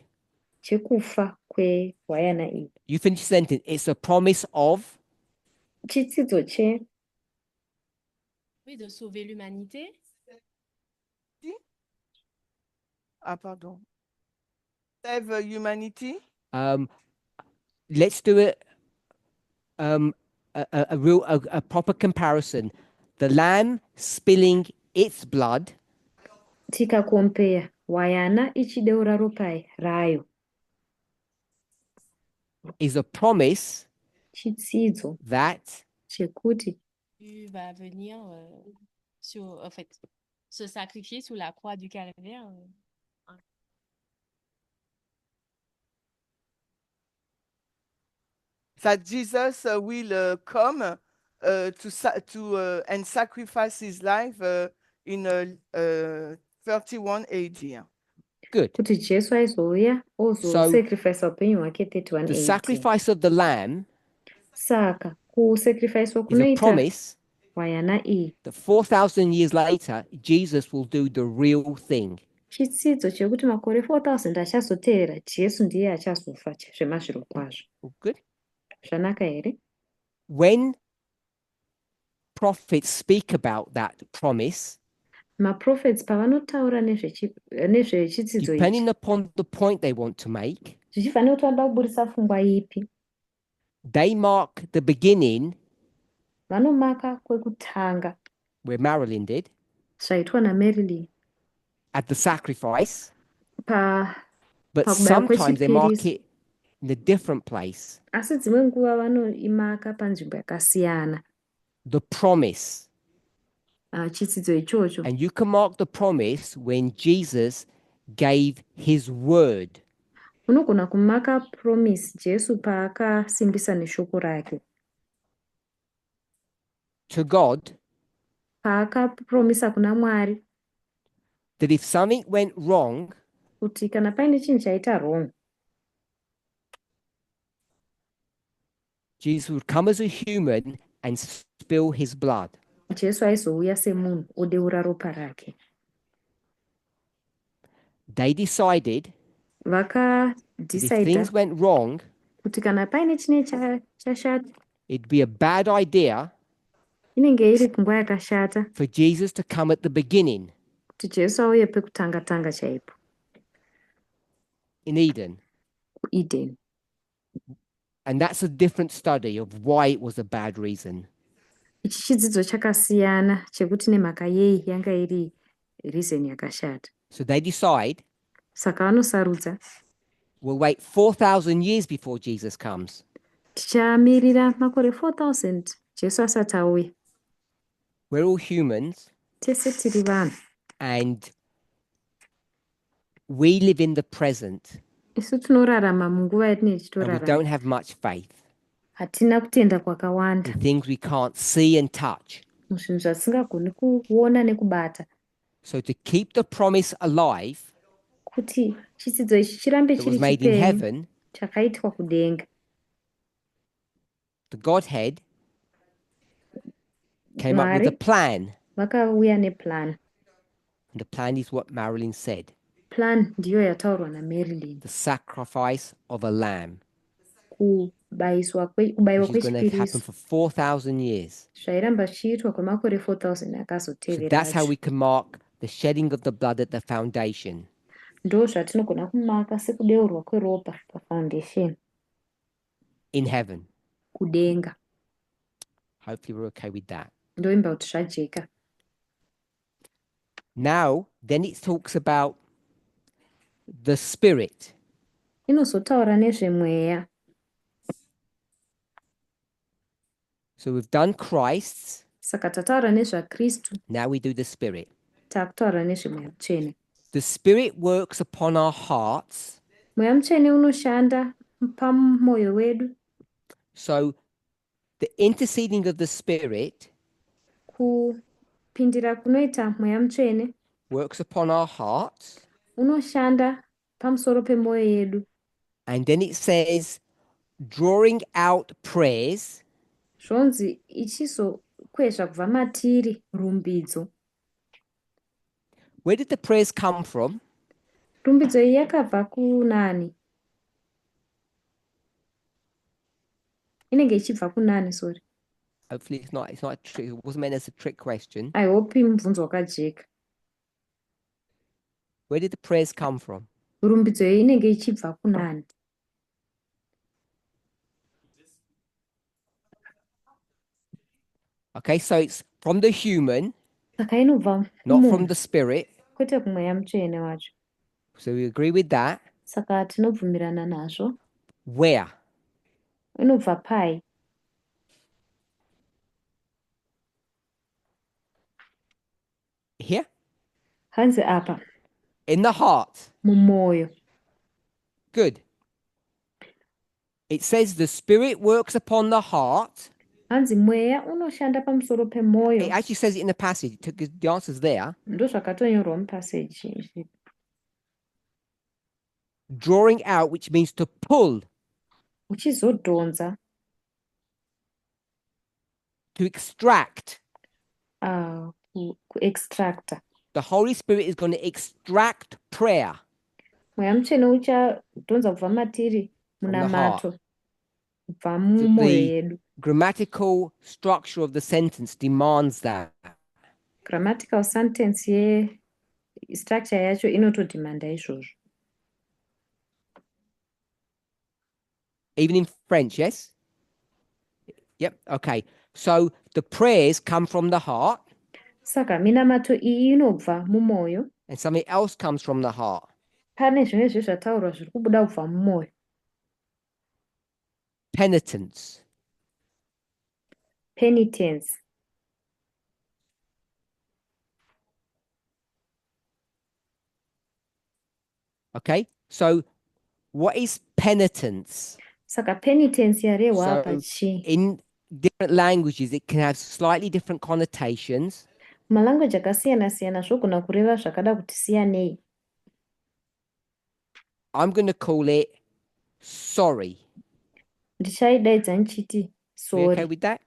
Chekufa kwehwayana iyi. You finish the sentence. It's a promise of. Chitsidzo Oui, de sauver l'humanité. Ah, pardon. Save humanity. Let's do it. A proper comparison. The lamb spilling its blood tikakompeya hwayana ichideura ropa rayo is a promise chitsidzo that chekuti Va venir en fait, se sacrifier sous la croix du calvaire. That Jesus will come and sacrifice his life in 31 AD. good. kuti Jesu aizouya ozosacrifice upenyu hwake 31 The AD. sacrifice of the lamb Saka kusacrificewa is a kunoita promise hwayana iyi that 4,000 years later, Jesus will do the real thing. chitsidzo chekuti makore 4000 achazoteera Jesu ndiye achazofa zvemazviro kwazvo. Oh, good. Zvanaka here? When prophets speak about that promise, Maprophets pavanotaura nezvechitsidzo depending ichi upon the point they want to make, zvichifanira kuti vanoda kuburisa pfungwa ipi, they mark the beginning vanomaka kwekutanga where Marilyn did zvaitwa naMarilyn at the sacrifice, but pakubaya sometimes they mark kwechipiriso, it in a different place. asi dzimwe nguva vanoimaka panzvimbo yakasiyana The promise. chitsidzo ichocho. And you can mark the promise when Jesus gave his word. Unogona kumaka promise Jesu paakasimbisa neshoko rake, To God, paakapromisa kuna Mwari that if something went wrong, kuti kana paine chinhu chaita wrong, Jesus would come as a human and spill his blood. Jesu aizouya semunhu odeura ropa rake. They decided that if Vakadecida things went wrong, kuti kana paine chine chashata, it'd be a bad idea inenge iri pfungwa yakashata for Jesus to come at the beginning kuti Jesu auye pekutanga-tanga chaipo in Eden. kuEden. And that's a different study of why it was a bad reason. Ichi chidzidzo chakasiyana chekuti nemhaka yei yanga iri reason yakashata. So they decide, Saka vanosarudza we'll wait 4,000 years before Jesus comes. tichamirira makore 4000 Jesu asati auya. We're all humans Tese tiri vanhu, and we live in the present isu tinorarama munguva yatinenge and we tichitorarama. don't have much faith Hatina kutenda kwakawanda in things we can't see and touch. muzvinhu zvatisingagoni kuona nekubata, So to keep the promise alive kuti chitsidzo ichi chirambe that was chiri made in chipenyu heaven, chakaitwa kudenga, the Godhead came up with a Mwari plan. vakauya neplan. And the plan is what Marilyn said, Plan ndiyo yataurwa naMarilyn, the sacrifice of a lamb, kubayiwa which is going to happen kwechipiriso for 4,000 years. zvairamba zvichiitwa kwemakore 4000 So that's how akazotevera. we can mark the shedding of the blood at the foundation. Ndo zvatinogona kumaka sekudeurwa kweropa pafoundation In heaven. kudenga. Hopefully we're okay with that. Ndoimba kuti zvajeka. Now, then it talks about the spirit. Inozotaura nezvemweya. So we've done Christ's, Saka tataura nezvaKristu, now we do the spirit. takutaura nezvemweya mutsvene. The spirit works upon our hearts. Mweya mutsvene unoshanda pamwoyo wedu. So the interceding of the spirit Kupindira kunoita mweya mutsvene works upon our hearts. unoshanda pamusoro pemwoyo yedu. And then it says, drawing out prayers. Zvonzi ichizokwezva kubva matiri rumbidzo. Where did the prayers come from? Rumbidzo iyi yakabva kunani? Inenge ichibva kunani, sorry. Hopefully it's not a trick. It wasn't meant as a trick question. I hope mubvunzo wakajeka. Where did the prayers come from? Rumbidzo iyi inenge ichibva kunani? Okay, so it's from the human, Saka inobva not from kumunhu, the spirit. kwete kumweya mutsvene wacho. So we agree with that. Saka tinobvumirana nazvo. Where? Inobva pai? Here? Hanzi apa, In the heart. mumwoyo. Good. It says the spirit works upon the heart. Hanzi mweya unoshanda pamusoro It pemwoyo. actually says it in the passage. The answer's there. Ndozvakatonyorwa mupaseji. Drawing out, which means to pull, Uchizodhonza, to extract. kuextracta. The Holy Spirit is going to extract prayer. Mweya mutsvene uchadhonza kubva matiri munamato, kubva mumwoyo yedu. Grammatical structure of the sentence demands that. Grammatical sentence structure yacho inotodhimanda izvozvo. Even in French, yes? Yep, okay. So the prayers come from the heart. Saka minamato iyi inobva mumwoyo. And something else comes from the heart. Pane zvimwe zvezvataurwa zviri kubuda kubva mumwoyo. Penitence. Penitence. Okay, so what is penitence? Saka penitence yarehwa So apa chii? in different languages, it can have slightly different connotations. Malanguage akasiyana-siyana zvogona kureva zvakada kuti siyanei. I'm going to call it sorry. Ndichaidaidza ndichiti Are you sorry. okay with that?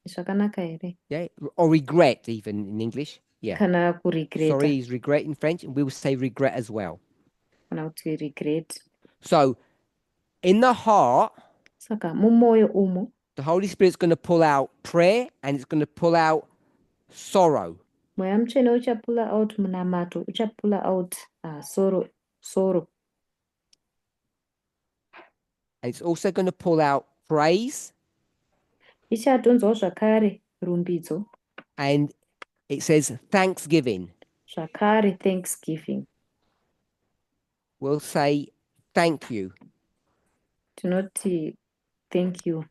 Zvakanaka here? Yeah, or regret even in English. Yeah. Kana kuregreta. Sorry is regret in French, and we will say regret as well. Kana kuti regret. So in the heart, Saka mumwoyo umo, the Holy Spirit's going to pull out prayer and it's going to pull out sorrow. mweya mutsvene uchapula out munamato, uchapula out sorrow. And it's also going to pull out praise. Ichadhonzawo zvakare rumbidzo, And it says thanksgiving. zvakare thanksgiving. We'll say thank you. Tinoti thank you.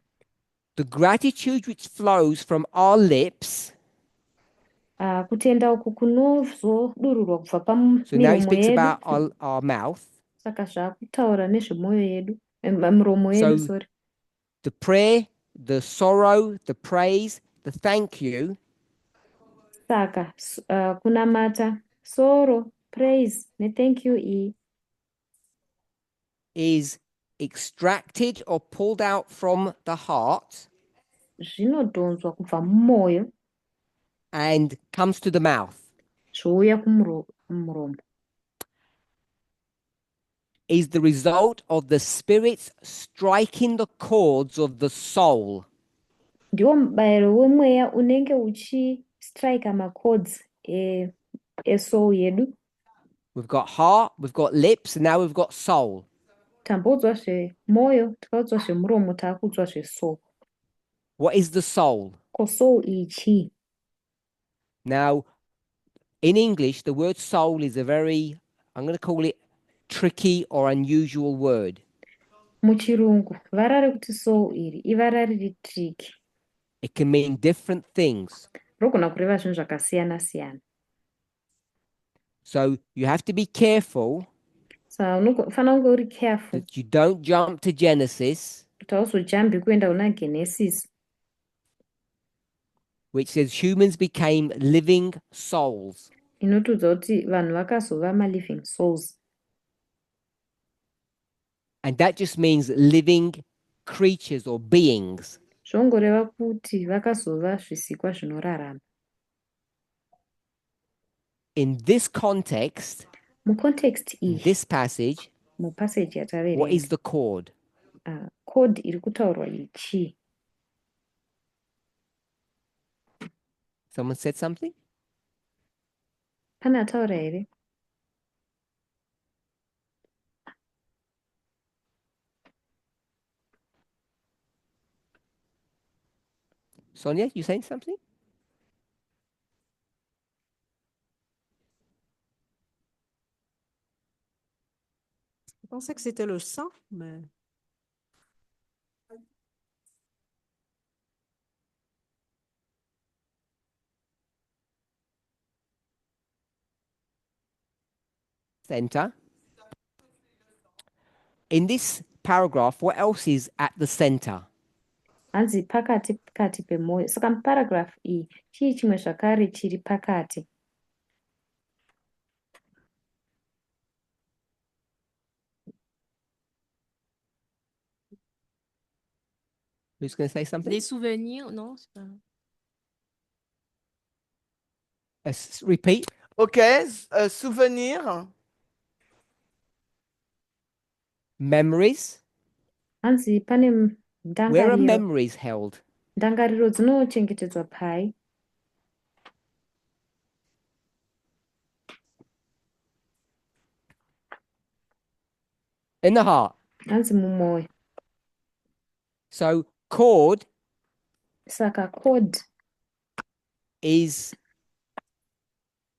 The gratitude which flows from our lips. Kutenda uku kunozodururwa kubva So now he pamiromo speaks yedu. about our mouth. Saka zvakutaura nezvemwoyo yedu, miromo yedu, So sorry. the prayer, the sorrow, the praise, the thank you Saka kunamata, sorrow, praise ne-thank you iyi is extracted or pulled out from the heart zvinodhonzwa kubva mumwoyo and comes to the mouth. zvouya kumuromo. Is the result of the Spirit striking the chords of the soul. Ndiwo mubayiro wemweya unenge uchistrika macords esoul yedu. We've got heart, we've got lips, and now we've got soul. Tamboudzwa zvemwoyo, takaudzwa zvemuromo, taakudzwa zvesoul. What is the soul? Ko soul iyi chii? Now, in English, the word soul is a very, I'm going to call it tricky or unusual word. Muchirungu vara rekuti soul iri ivara riri tricky. It can mean different things. Rinogona kureva zvinhu zvakasiyana siyana. So you have to be careful Saka unofanira kunge uri careful that you don't jump to Genesis, kuti hauzojambi kuenda kuna Genesis, which says humans became living souls. inotudza kuti vanhu vakazova ma-living souls. And that just means living creatures or beings. Zvongoreva kuti vakazova zvisikwa zvinorarama. In this context, Mucontext in iyi, this passage, mupassage what yataverenga, is the cord? code iri kutaurwa ichi. Someone said something? Pane ataura here? Sonia, you saying something? Je pensais que c'était le sang, mais Center. In this paragraph, what else is at the center? Hanzi pakati pemoyo. Saka muparagraph iyi chii chimwe zvakare chiri pakati. Who's going to say something? Des souvenirs, non? C'est pas... Repeat. OK, souvenir, Memories. Hanzi pane Where are ndangariro. memories held? Ndangariro dzinochengetedzwa pai. In the heart. Hanzi mumoyo. So cord Saka code is,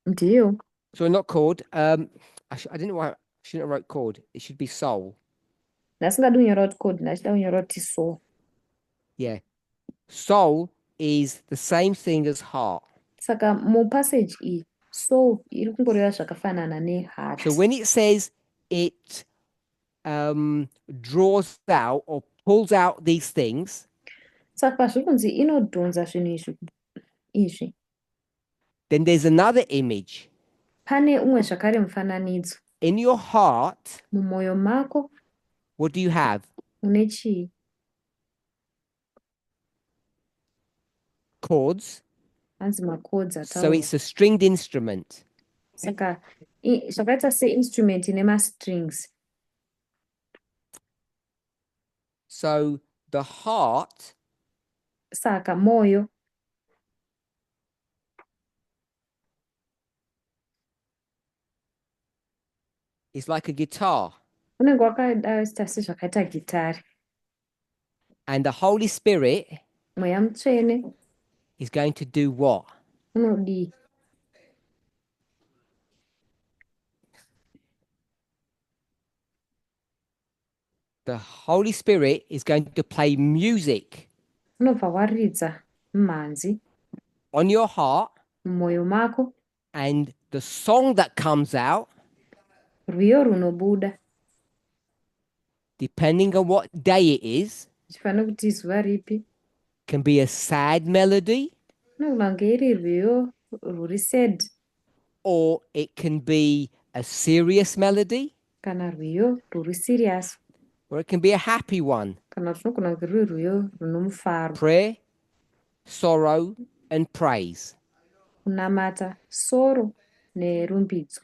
ndiyo. sorry, not cord. I didn't know why I shouldn't have wrote cord. It should be soul. Ndasingadi kunyora kuti code, ndachida kunyora kuti soul. Yeah. Soul is the same thing as heart. Saka mupassage iyi soul iri kungoreva zvakafanana neheart. So when it says it draws out or pulls out these things, Saka pazviri kunzi inodhonza zvinhu izvi. then there's another image. Pane umwe zvakare mufananidzo. In your heart, Mumoyo mako what do you have? une chii? Chords. Hanzi macords So ataurwa. it's a stringed instrument. Saka zvakaita seinstrument ine mastrings. So the heart Saka moyo is like a guitar. unenge wakadaita sezvakaita gitari. And the Holy Spirit Mweya mutsvene is going to do what? unodii? The Holy Spirit is going to play music Unobva waridza mumhanzi on your heart, mumoyo mako, and the song that comes out, rwiyo runobuda, depending on what day it is, zvifanira kuti zuva ripi. can be a sad melody, Unogona kunge iri rwiyo rwuri sad, or it can be a serious melody, kana rwiyo rwuri serious, or it can be a happy one. kana zvinogona kunge rwuri rwiyo runo mufaro. Prayer, sorrow, and praise. Kunamata, soro nerumbidzo.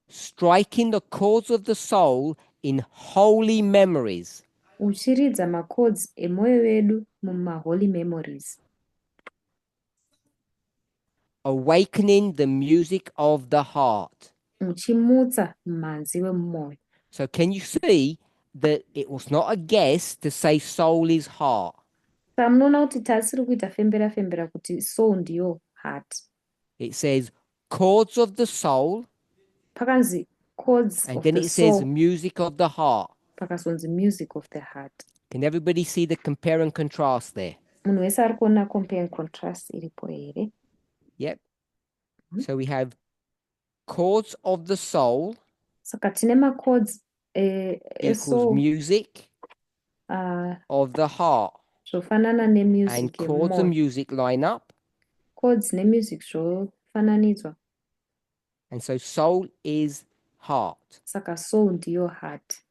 Striking the chords of the soul in holy memories. Uchiridza macords emwoyo wedu mumaholy memories. Awakening the music of the heart. Uchimutsa mumhanzi wemumoyo. So can you see that it was not a guess to say soul is heart? Saka munoona kuti tasiri kuita fembera kuti soul ndiyo heart. it says chords of the soul, pakanzi chords and of then the it says soul, music of the heart. pakazonzi music of the heart. Can everybody see the compare and contrast there? Munhu wese ari kuona compare and contrast iripo here? Yep. So we have chords of the soul Saka tine machords equals esoul music of the heart, zvofanana and nemusic chords and yemumwoyo. music line up, Chords nemusic zvofananidzwa. and so soul is heart. Saka soul ndiyo heart.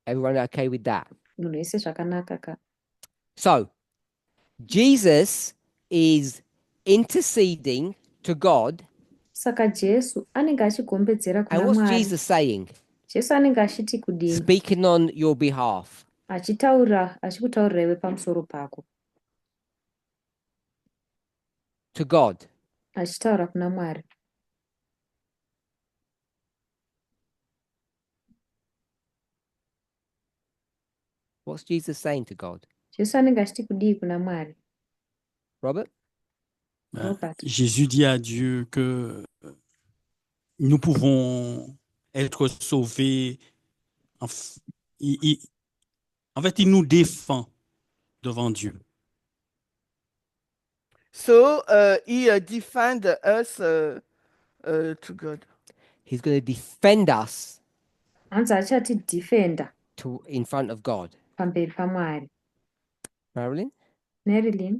Everyone okay with that? Munhu wese zvakanaka ka? So Jesus is interceding to God, Saka Jesu anenge achigombedzera and kuna what's Mwari. Jesus saying? Jesu anenge achiti kudini? Speaking on your behalf. Achikutaurira iwe pamusoro pako. To God. Achitaura kuna Mwari. What's Jesus saying to God? Jesu anenge achiti kudii kuna Mwari? Robert? Robert. Jésus dit à Dieu que nous pouvons être sauvés. En fait, il nous défend devant Dieu. So he defend us to God. He's going to defend us Hanzi achati defender in front of God. pamberi paMwari. Marilyn? Marilyn.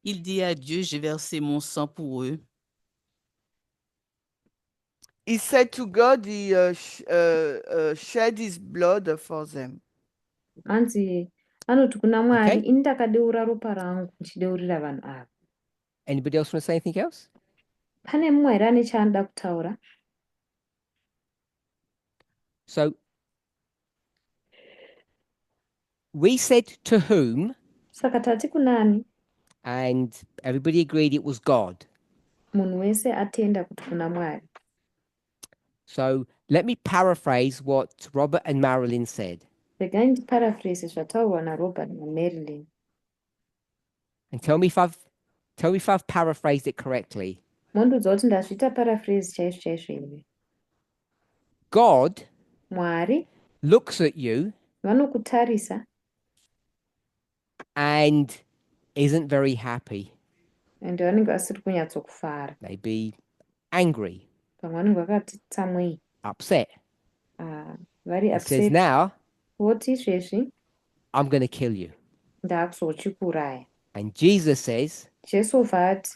Il dit à Dieu, j'ai versé mon sang pour eux. He said to God, he shed his blood for them. Hanzi anoti kuna Mwari, Okay. ini ndakadeura ropa rangu ndichideurira vanhu ava. Anybody else want to say anything else? Pane mumwe here ane chaanoda kutaura? So we said to whom, Saka tati kunani? and everybody agreed it was God. Munhu wese atenda kuti kuna Mwari. So let me paraphrase what Robert and Marilyn said. Regai ndiparaphrase zvataurwa naRobert naMarilyn. And tell me if I've paraphrased it correctly. Mondiudza kuti ndazviita paraphrase chaizvo chaizvo here. God Mwari looks at you vanokutarisa and isn't very happy. ende vanenge vasiri kunyatsokufara. They be angry, Pamwe vanenge vakati tsamwei. upset. Vari He says, upset. now Voti izvezvi I'm going to kill you. ndakuzochikuraya. And Jesus says, Jesu vati,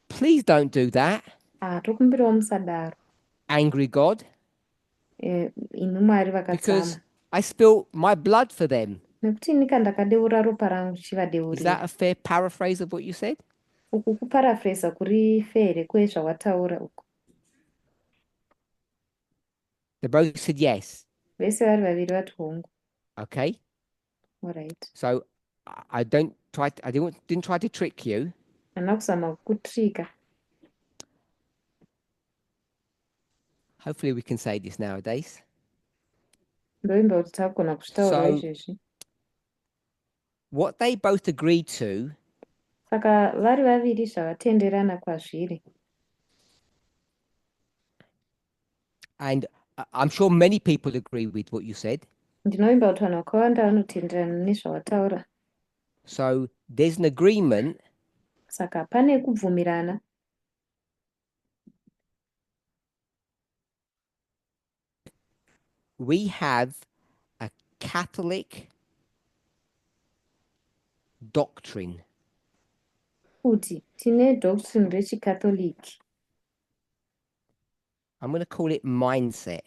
please don't do that. tokumbirawo musadaro. Angry God, Imi Mwari because vakatsama. I spilled my blood for them. Nekuti inika ndakadeura ropa rangu Is that chivadeurira. a fair paraphrase of what you said? Uku kuparaphrasa kuri fere kwezvawataura uku. They both said yes. Vese vari vaviri vati hongu. Okay. Alright. So I didn't try to trick you. Handina kuzama kukutrika. Hopefully we can say this nowadays. Ndoimba kuti takugona kuzvitaura So izvezvi. what they both agreed to, Saka vari vaviri zvavatenderana kwazviri. and I'm sure many people agree with what you said. Ndinoimba kuti vanhu vakawanda vanotenderana nezvavataura. So there's an agreement Saka pane kubvumirana. we have a Catholic doctrine. Kuti tine doctrine rechikatoliki. I'm going to call it mindset.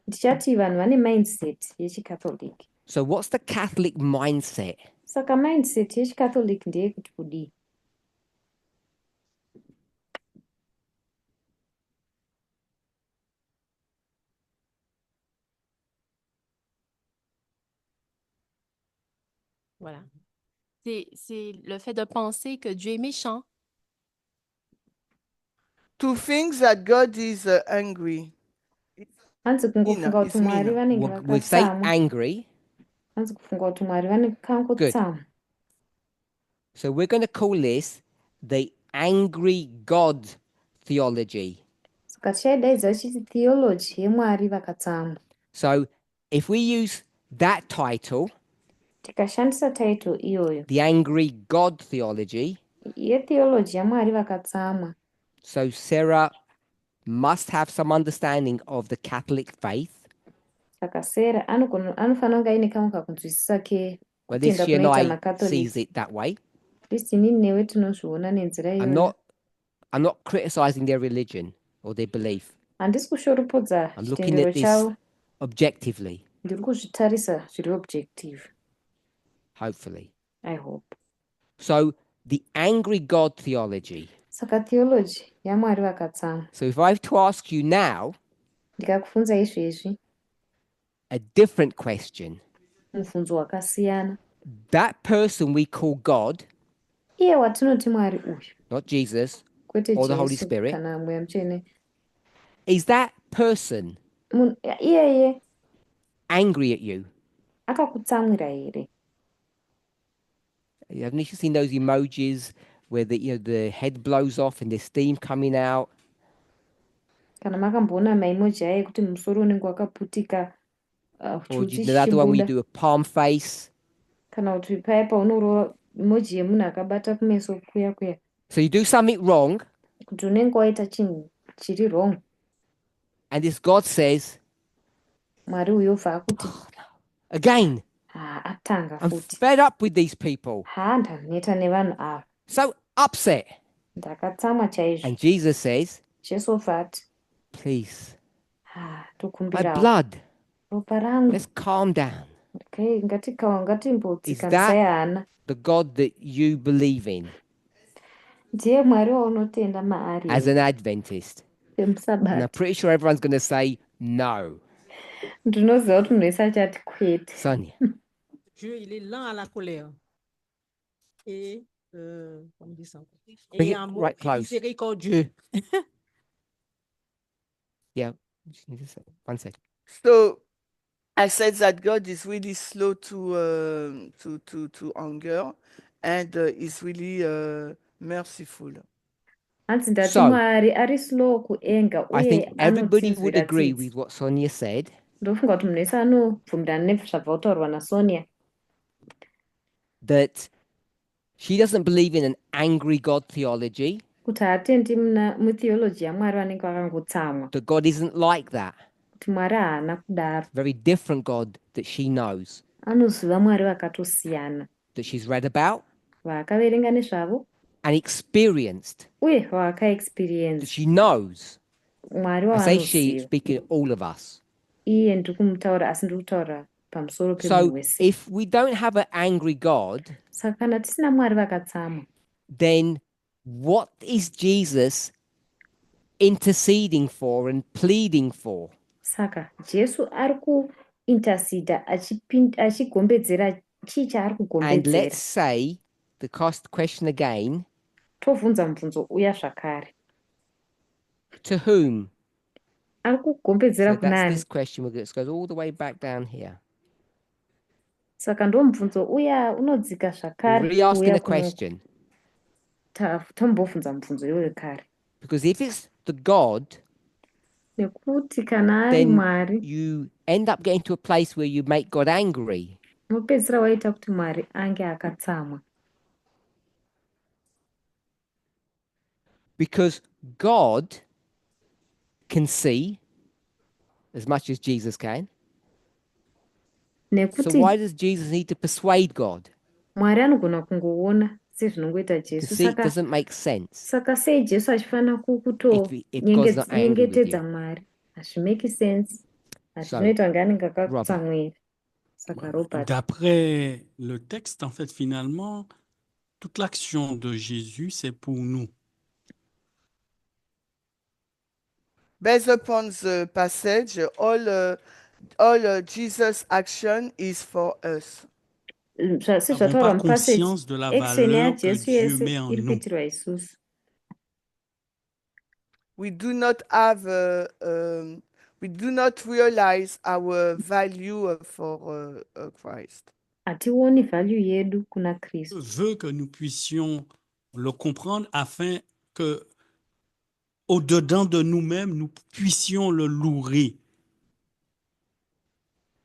Ndichati vanhu vane mindset yechikatoliki. So what's the Catholic mindset? Saka mindset yechikatoliki ndeyekuti kudii? Voilà. C'est le fait de penser que Dieu est méchant. To think that God is angry. Hanzi kungofunga kuti It's Mwari mean. vanenge We'll say vakatsamwa. angry, hanzi kufunga kuti Mwari vane kangotsamwa. So we're going to call this the angry God theology. Saka tichaidaidza tichiti theology yeMwari vakatsamwa. So if we use that title, Tikashandisa title iyoyo the angry God theology, yetheology yaMwari vakatsamwa, so Sarah must have some understanding of the Catholic faith, saka Sarah anofanira kunge aine kamwe kakunzwisisa but this kutenda she and kunoita I maCatholic. sees it that way. Kristi inini newe tinozviona nenzira iyoyo. I'm not criticizing their religion or their belief. Handisi kushoropodza I'm looking chitendero at this chavo, objectively, ndiri kuzvitarisa zviri objective. hopefully. I hope. So the angry God theology. Saka theology yaMwari vakatsamwa. So if I have to ask you now Ndikakubvunza izvezvi a different question, mubvunzo wakasiyana, that person we call God, iye watinoti Mwari uyu, not Jesus kwete or the Holy Jesu Spirit, kana Mweya Mutsvene, is that person munhu iyeye angry at you? akakutsamwira here? Haven't you seen those emojis where the head blows off and there's steam coming out? Kana makamboona maimoji aya ekuti musoro unenge wakaputika Or chiuchi the other one where you chichibuda, do a palm face? kana kuti paya paunorova emoji yemunhu akabata kumeso kuya kuya, So you do something wrong, kuti unenge waita chinhu chiri wrong. and this God says, Mwari uyo obva akuti again, atanga I'm futi, fed up with these people. ndaneta nevanhu ava, So upset. ndakatsamwa chaizvo. And Jesus says, Jesu obva ati please, my tokumbirawo blood, ropa rangu, let's calm down. ngatimbodzikanisai hana. The God that you believe in Ndiye Mwari waunotenda maari as an Adventist. And I'm emusabata. pretty sure everyone's going to say no. Ndinoziva kuti munhu wese achati kwete. Sonia. Dieu, il est lent à la colère. Et, comment on dit ça? Bring Et it amour, right close. miséricordieux. Yeah. One second. So I said that God is really slow to anger and is really merciful. Hanzi ndati So, Mwari ari slow kuenga I think uye everybody would anotsinzira agree tsitsi. with what Sonia said. Ndofunga kuti munhu wese anobvumirana nezvabva kutaurwa naSonia, That she doesn't believe in an angry God theology. kuti haatendi mutheology yaMwari vanenge vakangotsamwa, That God isn't like that. kuti Mwari haana kudaro. Very different God that she knows, Anoziva Mwari vakatosiyana, that she's read about vaakaverenga nezvavo and experienced, uye that vaakaexperience. she knows. Mwari I say she, waanoziva. speaking of all of us. Iye ndiri kumutaura asi ndiri kutaura pamusoro pemunhu So wese. if we don't have an angry God, Saka kana tisina Mwari vakatsamwa, then what is Jesus interceding for and pleading for? saka Jesu ari kuinterceda achigombedzera chii chaari And let's kugombedzera. say the question again, Tovhunza mubvunzo uya zvakare, to whom? ari kugombedzera So that's kunani? this question. It goes all the way back down here. Saka ndo mubvunzo uya unodzika We're zvakare really asking kuuya a question. tombobvunza mubvunzo iyoyo kare, Because if it's the God, nekuti kana ari then Mwari you end up getting to a place where you make God angry. unopedzisira waita kuti Mwari ange akatsamwa, Because God can see as much as Jesus can. So nekuti why does Jesus need to persuade God? Mwari anogona kungoona sezvinongoita You Jesu. see, it doesn't make sense. Saka sei Jesu achifanira If God's not angry with kutonyengetedza you. Mwari? Hazvimeki sense. So, Hazvinoita kunge anenge Robert. akakutsamwira. Saka Robert, D'après le texte, en fait, finalement, toute l'action de Jésus, c'est pour nous. Based upon the passage, all Jesus' action is for us. Nous n'avons sezvataurwa pas mupassage, conscience de la action valeur que yaJesu Dieu yese met en iri nous. kuitirwa isusu. We do not have we do not realize our value for Christ. Hationi value yedu kuna Kristo. Veut que nous puissions le comprendre afin que, au-dedans de nous-mêmes, nous puissions le louer.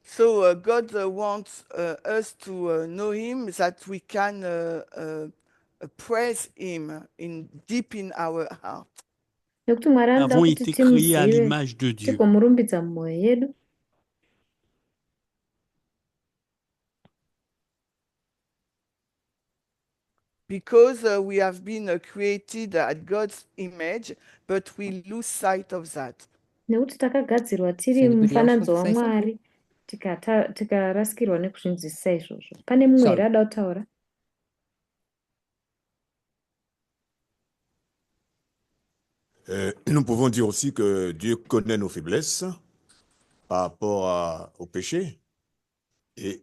So God wants us to know Him, that we can praise Him deep in our heart. Nekuti Mwari Nous anoda avons kuti été créés à timuzive l'image de Dieu. tigomurumbidza mumwoyo yedu. Because we have been created at God's image, but we lose sight of that. Nekuti takagadzirwa Does tiri anybody else want mufananidzo to say waMwari, something? tikarasikirwa nekuzvinzwisisa izvozvo. Pane mumwe here So, ada kutaura? Nous pouvons dire aussi que Dieu connaît nos faiblesses par rapport au péché. Et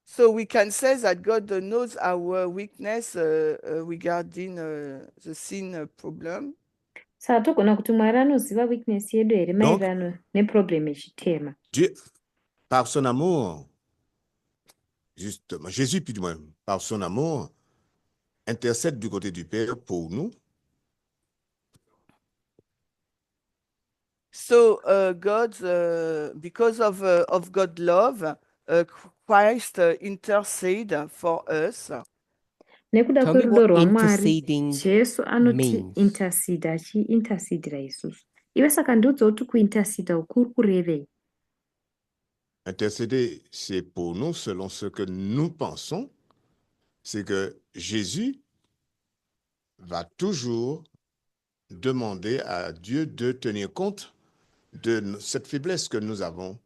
So we can say that God knows our weakness regarding the sin problem. Saka togona kuti Mwari anoziva weakness yedu here donc, maererano neproblem yechitema. Dieu, par son amour, justement, Jésus, puis du moins, par son amour, intercède du côté du Père pour nous. So God, because of God's love, Christ intercede for us. Nekuda tell me kwerudo what rwaMwari, interceding Jesu anoti means. intercede, achiintercedera isusu. Iwe saka ndiudza kuti kuinterceda uku kuri kurevei? Intercéder, c'est pour nous, selon ce que nous pensons, c'est que Jésus va toujours demander à Dieu de tenir compte de cette faiblesse que nous avons.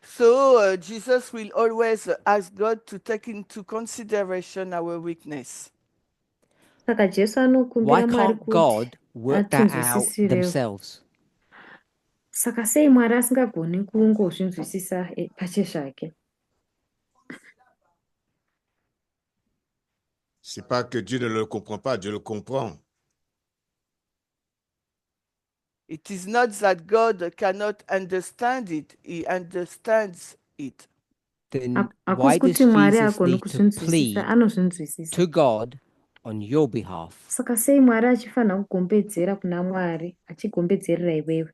So Jesus will always ask God to take into consideration our weakness. Saka Jesu Why anokumbira Mwari can't kuti God work that out atinzwisirewo. themselves? Saka sei Mwari asingagoni kungozvinzwisisa pachezvake? C'est pas que Dieu ne le comprend pas, Dieu le comprend. It is not that God cannot understand it, He understands it. Then Hakusi why does kuti Mwari Jesus agoni need to kuzvinzwisisa, plead anozvinzwisisa. to God on your behalf? Saka sei Mwari achifanira kugombedzera kuna Mwari, achigombedzerera iwewe?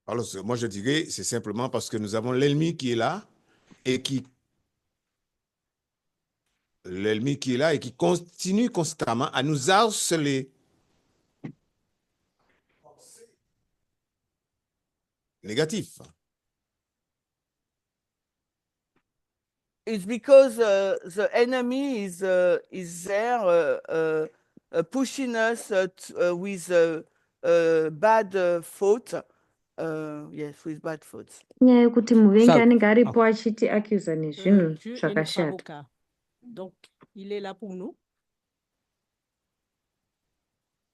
Alors, moi, je dirais, c'est simplement parce que nous avons l'ennemi qui est là et qui continue constamment à nous harceler. Négatif. It's because the enemy is there pushing us with bad thoughts. Yes, with bad thoughts. Inyaya yekuti muvengi So, anenge aripo achiti accusa nezvinhu Dieu est notre zvakashata. avocat. Donc, il est là pour nous.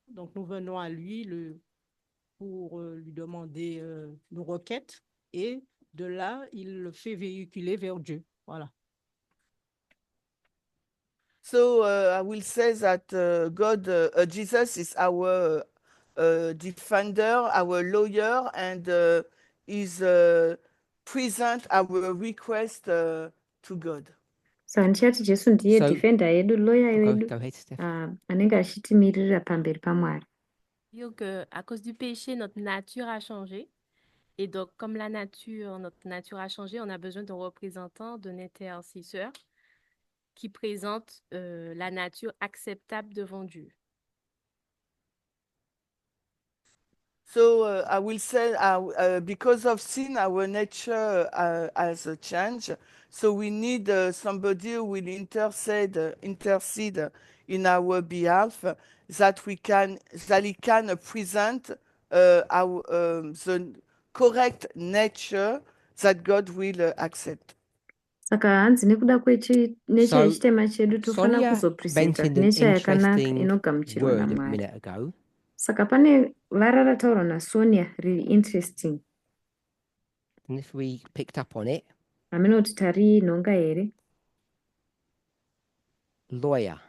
Donc, nous venons à lui pour lui demander nos requêtes. Et de là, il le fait véhiculer vers Dieu. Voilà. So I will say that Jesus is our defender, our lawyer, and is present our request to God. Saka ndichati Jesu ndiye So- defender yedu, lawyer wedu, Go ahead, Steph. anenge achitimirira pamberi paMwari. Dire que à cause du péché, notre nature a changé. Et donc, comme notre nature a changé, on a besoin d'un représentant, d'un intercesseur qui présente la nature acceptable devant Dieu. So I will say because of sin, our nature has changed. So we need somebody who will intercede in our behalf, that he can present the correct nature that God will accept. Saka hanzi nekuda necha So, yechitema chedu tofanira Sonia kuzopresenta mentioned an necha yakanaka interesting inogamuchirwa word a naMwari. minute ago. Saka pane vara rataurwa naSonia riri interesting. And if we picked up on it, hamina kuti tari nhonga here, lawyer.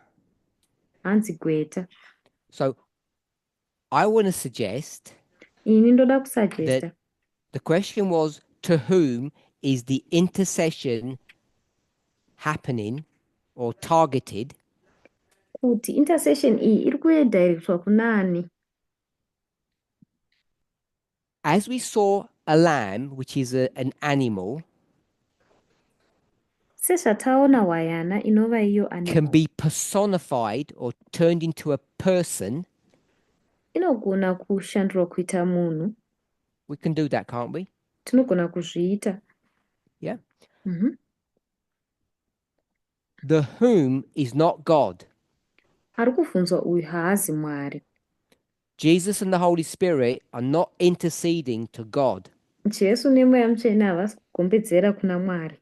hanzi gweta. So I want to suggest Ini ndoda kusagesta that the question was, to whom is the intercession happening or targeted? kuti intercession iyi iri kudirectwa kunani? As we saw a lamb, which is an animal, Sezvataona hwayana inova iyo can animal be personified or turned into a person. inogona kushandurwa kuita munhu. We can do that, can't we? Tinogona kuzviita. Yeah. Mhm. The whom is not God. Ari kubvunzwa uyu haazi Mwari. Jesus and the Holy Spirit are not interceding to God. Jesu nemweya mutsvene havasi kugombedzera kuna Mwari.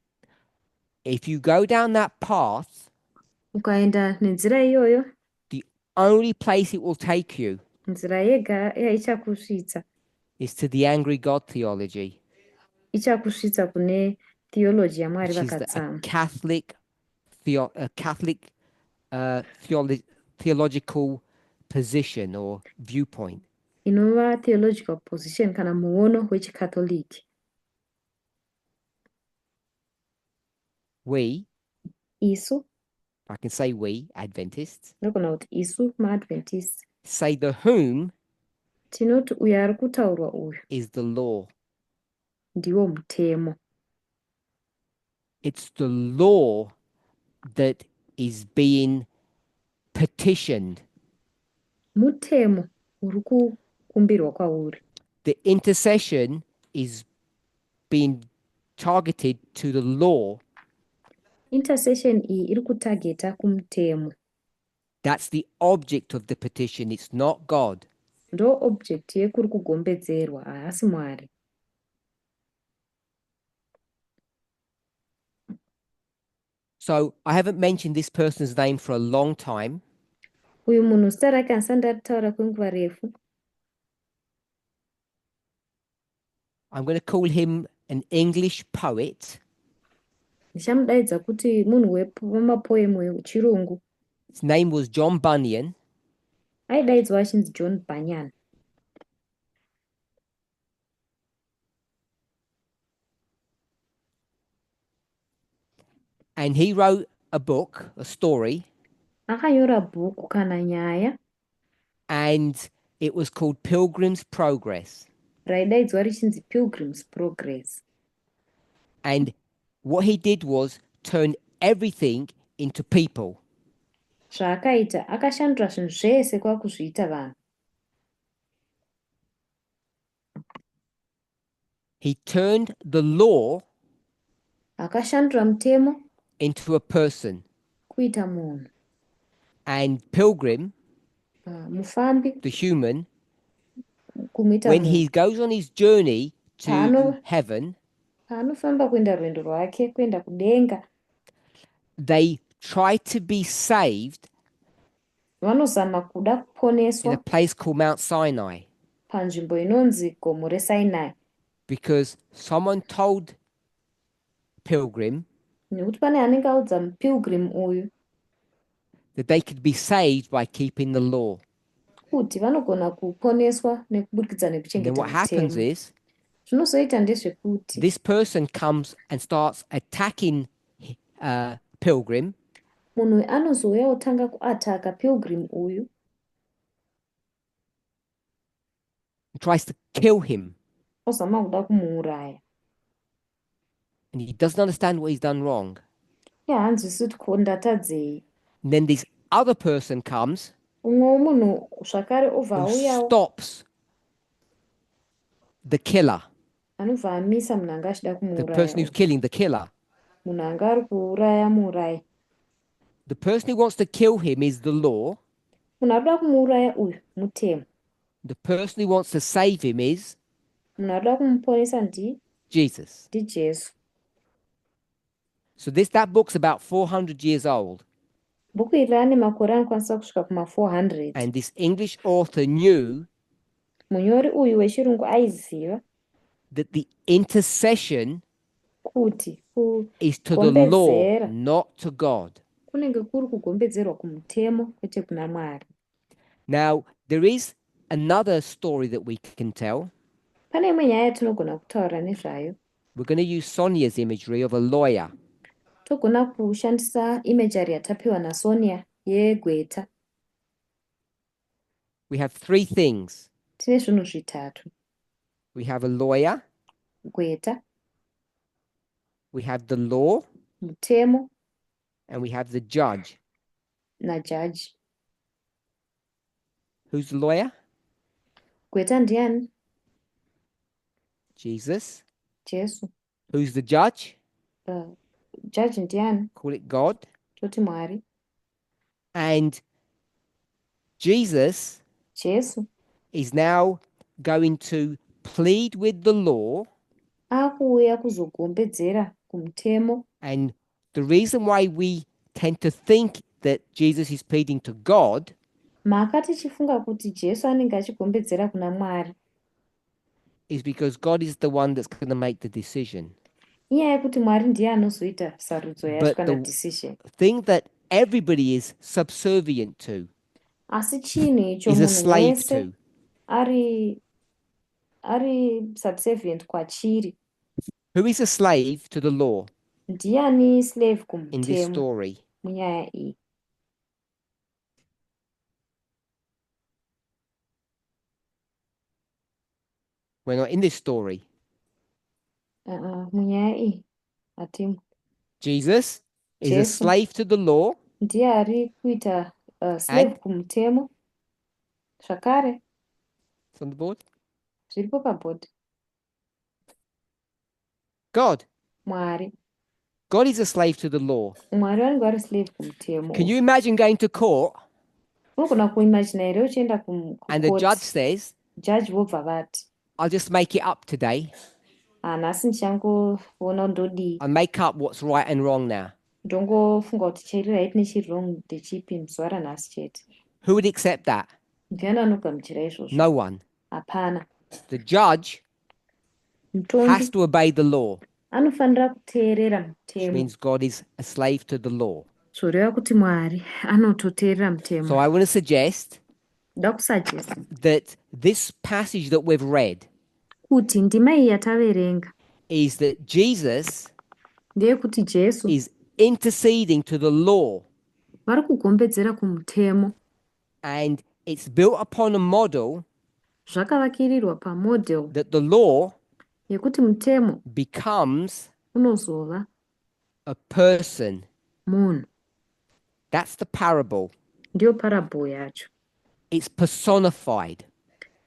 If you go down that path, Ukaenda nenzira iyoyo, the only place it will take you nzira yega yaichakusvitsa is to the angry God theology, ichakusvitsa kune theology yaMwari which is a vakatsamwa. Catholic theological position or viewpoint. Inova theological position kana muono wechikatoliki. We, Isu, I can say we, Adventists, ndogona kuti isu maadventist say the whom tinoti uyo ari kutaurwa uyu is the law. ndiwo mutemo. It's the law that is being petitioned. Mutemo uri kukumbirwa kwauri. The intercession is being targeted to the law. Intercession iyi iri kutageta kumutemo. That's the object of the petition. It's not God. Ndo object yekuri kugombedzerwa, haasi Mwari. So I haven't mentioned this person's name for a long time. Uyu munhu zita rake handisati ndaritaura kwenguva refu. I'm going to call him an English poet. Ndichamudaidza kuti munhu wemapoemu wechirungu. His name was John Bunyan. Aidaidzwa achinzi John Bunyan. And he wrote a book, a story. Akanyora bhuku kana nyaya. And it was called Pilgrim's Progress. Raidaidzwa richinzi Pilgrim's Progress. And what he did was turn everything into people. Zvaakaita akashandura zvinhu zvese kwakuzviita vanhu. He turned the law Akashandura mutemo into a person. kuita munhu. And Pilgrim, Mufambi, the human, kumuita when munhu. he goes on his journey to heaven, Paanofamba kuenda rwendo rwake kuenda kudenga, they try to be saved vanozama kuda in a kuponeswa place called Mount Sinai, panzvimbo inonzi gomo reSinai. because someone told Pilgrim Nekuti pane anenge audza mupilgrim uyu that they could be saved by keeping the law. kuti vanogona kuponeswa nekubudikidza And then nekuchengeta what happens mutemo. is Zvinozoita ndezvekuti this person comes and starts attacking Pilgrim, munhu uyu anozouya otanga kuataka pilgrim uyu and tries to kill him. ozama kuda kumuuraya. And he doesn't understand what he's done wrong. Iye haanzwisi kuti ko ndatadzei. And then this other person comes Umwe munhu zvakare obva who auyawo stops the killer, anobva amisa munhu anga achida the person who's kumuuraya. killing the killer. Munhu anga ari kuuraya muurayi. The person who wants to kill him is the law. Munhu ari kuda kumuuraya uyu mutemo. The person who wants to save him is Munhu ari kuda kumuponesa Jesus. ndiJesu. So that book's about 400 years old. Bhuku iri rane makore anokwanisa kusvika kuma400. And this English author knew Munyori uyu wechirungu aiziva that the intercession kuti is to the law, kugombedzera not to God. kunenge kuri kugombedzerwa kumutemo kwete kuna Mwari. Now, there is another story that we can tell. Pane imwe nyaya yatinogona kutaura nezvayo. We're going to use Sonia's imagery of a lawyer. Togona kushandisa imagery yatapiwa naSonia yegweta. We have three things. Tine zvinhu zvitatu. We have a lawyer, Gweta, we have the law, mutemo, and we have the judge. najaji. Who's the lawyer? Gweta ndiani? Jesus. Jesu. Who's the judge? Jaji ndiani? Call it God. Toti Mwari. And Jesus Jesu is now going to plead with the law. akuuya kuzogombedzera kumutemo. And the reason why we tend to think that Jesus is pleading to God Maka tichifunga kuti Jesu anenge achigombedzera kuna Mwari. is because God is the one that's going to make the decision. Inyaya yekuti Mwari ndiye anozoita sarudzo yacho But kana the decision. thing that everybody is subservient to, Asi chinhu icho is a munhu slave wese to. ari subservient kwachiri. Who is a slave to the law Ndiani slave in this kumutemo story? munyaya iyi? We're not in this story. Munyaya iyi hatimo. Jesus is a Jesu slave to the law, ndiye ari kuita slave kumutemo. Zvakare it's on the board. zviripo pabhodhi. God. Mwari God is a slave to the law. Mwari vanenge vari slave kumutemo. Can you imagine going to court Unogona kuimagina here uchienda and the judge kukoti, says, jaji vobva vati I'll just make it up today. nhasi ndichangoona ndodii, I'll make up what's right and wrong now. ndongofunga kuti chiri right nechiri wrong ndechipi muzuva ranhasi chete. Who would accept that? Ndiani anogamuchira izvozvo? No one. Hapana. The judge has Mutongi to obey the law, anofanira kuteerera which mutemo. means God is a slave to the law. Zvoreva kuti Mwari anototeerera So mutemo. I want to suggest Ndoda kusajesa that this passage that we've read kuti ndima iyi yataverenga is that Jesus ndeyekuti Jesu is interceding to the law, vari kugombedzera kumutemo. and it's built upon a model Zvakavakirirwa pamodel that the law yekuti mutemo becomes unozova a person. munhu. That's the parable. Ndiyo parable yacho. It's personified,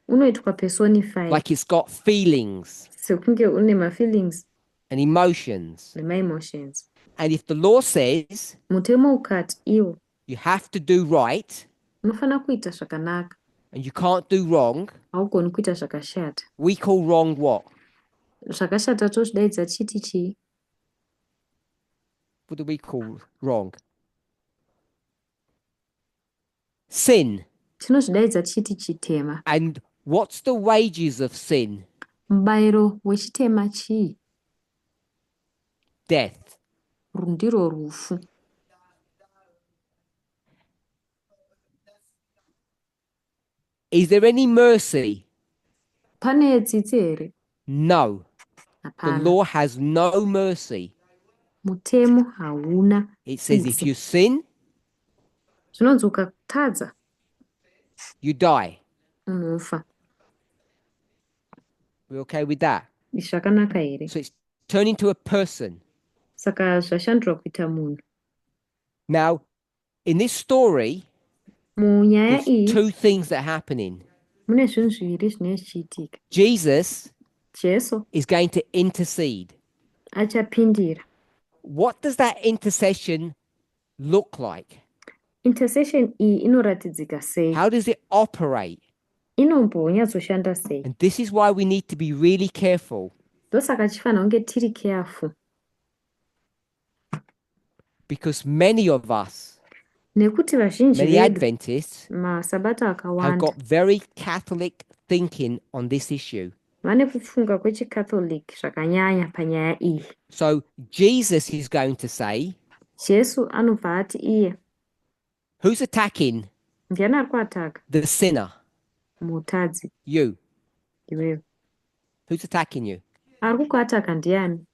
Unoitwa personified, like it's got feelings sekunge une mafeelings and emotions. nema-emotions. And if the law says Mutemo ukati iwo you have to do right unofanira kuita zvakanaka, and you can't do wrong, haugoni kuita zvakashata. we call wrong what? Zvakashata tozvidaidza chiti chii? What do we call wrong? Sin. Tinozvidaidza chiti chitema. And what's the wages of sin? Mubayiro wechitema chii? Death. Ndiro rufu. Is there any mercy? Pane tsitsi here? No. The Hapana. law has no mercy. Mutemo hauna It says if tsitsi. you sin, Zvinonzi ukatadza you die. unofa. We okay with that? Zvakanaka here? So it's turning to a person. Saka zvashandura kuita munhu. Now, in this story, Munyaya there's iyi two things that are happening. mune zvinhu zviviri zvine zvichiitika. Jesus Jesu is going to intercede. achapindira. What does that intercession look like? Intercession iyi inoratidzika sei? How does it operate? Inombonyatsoshanda sei? And this is why we need to be really careful, Ndosaka tifanira kunge tiri careful. because many of us, Nekuti vazhinji many vedu Adventists, masabato have akawanda got very Catholic thinking on this issue. vane kufunga kwechicatholic zvakanyanya panyaya iyi. So Jesus is going to say, Jesu anobva ati iye, who's attacking ndiani ari kuataka? the sinner? Mutadzi, You. iwewe. Who's attacking you? Ari kukuataka ndiani?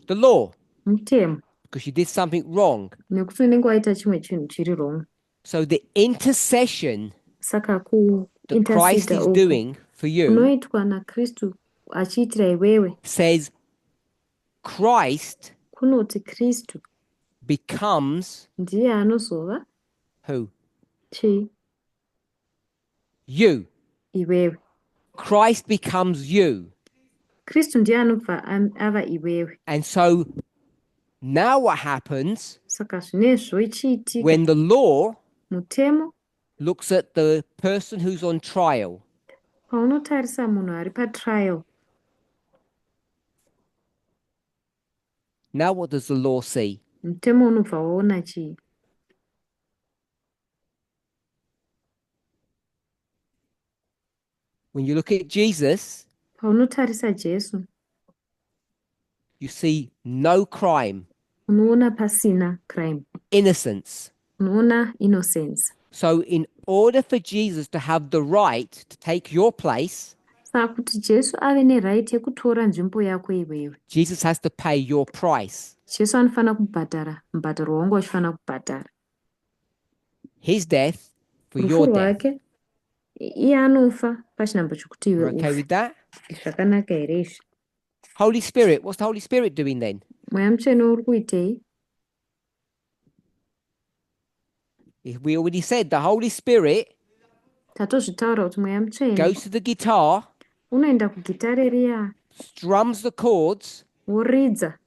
The law, Mutemo, because you did something wrong. nekuti unenge waita chimwe chinhu chiri wrong. So the intercession Saka that Christ kuintersida is uku doing for you kunoitwa naKristu achiitira iwewe, says Christ kunoti Kristu becomes ndiye anozova who? chii? You. Iwewe. Christ becomes you. Kristu ndiye anobva ava iwewe. And so now what happens Saka zvinezvo ichiitika, when the law mutemo looks at the person who's on trial, paunotarisa munhu ari patrial, now what does the law see? mutemo unobva waona chii? When you look at Jesus, Paunotarisa Jesu you see no crime, unoona pasina crime, innocence. unoona innocence. So in order for Jesus to have the right to take your place, Saka kuti Jesu ave neright yekutora nzvimbo yako iwewe, Jesus has to pay your price. Jesu anofanira kubhadhara mubhadharo wanga uchifanira kubhadhara. His death for Rufu your death. rwake iye anofa pachinhambo chokuti iwe We're okay with ufe. that? Zvakanaka here izvi? Holy Spirit, what's the Holy Spirit doing then? Mweya Mutsvene uri kuitei? We already said the Holy Spirit Tatozvitaura kuti Mweya Mutsvene goes to the guitar, unoenda kugitare riya, strums the chords, woridza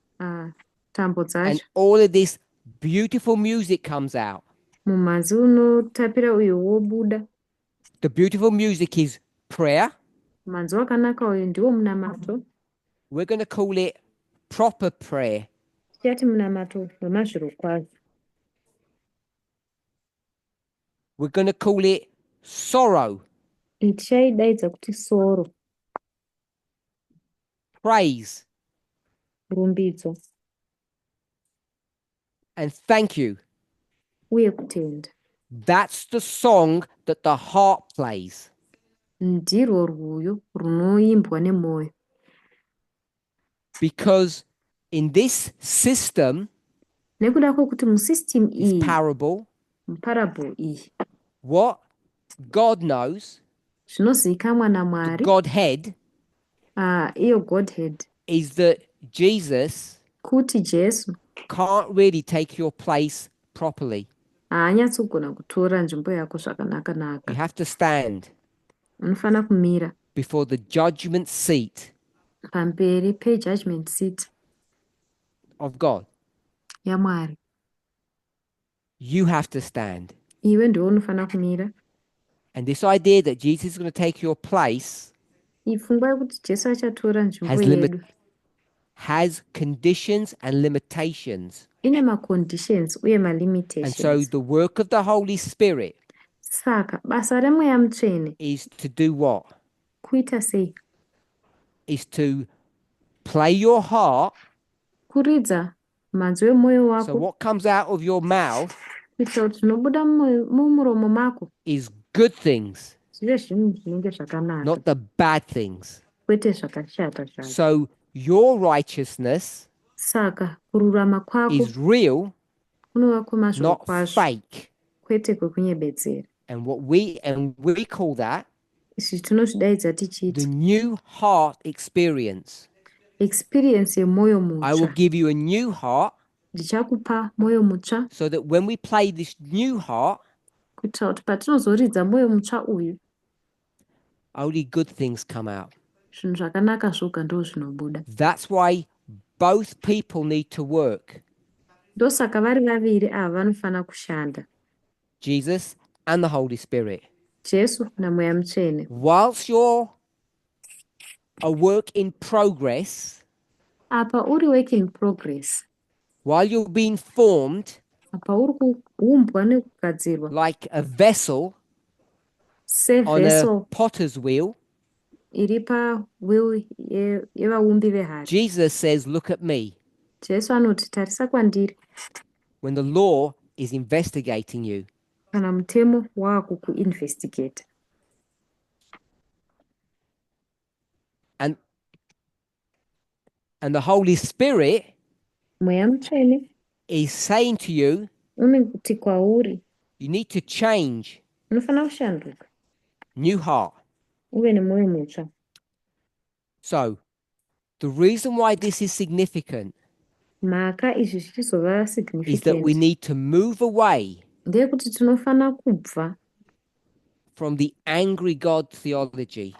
tambo and dzacho. all of this beautiful music comes out. Mumhanzi unotapira uyu wobuda. The beautiful music is prayer. Mumhanzi wakanaka uyu ndiwo munamato. We're going to call it proper prayer. Tichati munamato wemazvirokwazvo. We're going to call it sorrow, Tichaidaidza kuti soro, praise, rumbidzo, and thank you. uye kutenda. That's the song that the heart plays. Ndirwo rwuyo runoimbwa nemwoyo. Because in this system, Nekuda kwokuti musystem this iyi, parable, muparable iyi, what God knows, zvinozivikanwa the naMwari, Godhead, iyo Godhead, is that Jesus kuti Jesu can't really take your place properly. haanyatsogona kutora nzvimbo yako You zvakanaka-naka. have to stand Unofanira kumira before the judgment seat pamberi pejudgment seat of God. yaMwari. You have to stand. Iwe ndiwe unofanira kumira. And this idea that Jesus is going to take your place Iyi pfungwa yekuti Jesu achatora nzvimbo has yedu has conditions and limitations. ine maconditions uye And so malimitations. the work of the Holy Spirit Saka basa reMweya Mutsvene is to do what? kuita sei? Is to play your heart. Kuridza mhanzo wemwoyo So wako, what comes out of your mouth kuitira kuti zvinobuda mumuromo mako is good things, zvive zvinhu zvinenge zvakanaka, not the bad things. kwete zvakashata zvacho. So your righteousness Saka kururama kwako is real, kunova kwemazviro not kwazvo, fake. kwete kwekunyebedzera. And we call that Izvi tinozvidaidza the tichiti new heart experience. experience yemwoyo I will mutsva. give you a new heart Ndichakupa mwoyo mutsva so that when we play this new heart, kuitira kuti patinozoridza mwoyo mutsva uyu, only good things come out. zvinhu zvakanaka zvoga ndo zvinobuda. That's why both people need to work, Ndosaka vari vaviri ava vanofanira kushanda, Jesus and the Holy Spirit. Jesu naMweya Mutsvene. Whilst you're a work in progress, Apa uri work in progress, while you're being formed apa uri kuumbwa nekugadzirwa like a vessel on a sevessel, potter's wheel, iri pawill yevaumbi vehari. Jesus says, look at me. Jesu anoti tarisa kwandiri When the law is investigating you, kana mutemo waakukuinvestigata. and the Holy Spirit Mweya Mutsvene is saying to you, unoti kwauri you need to change, unofanira kushanduka, new heart. uve nemwoyo mutsva. So, the reason why this is significant Mhaka izvi zvichizova is that we significant need to move away ndeyekuti tinofanira kubva from the angry God theology.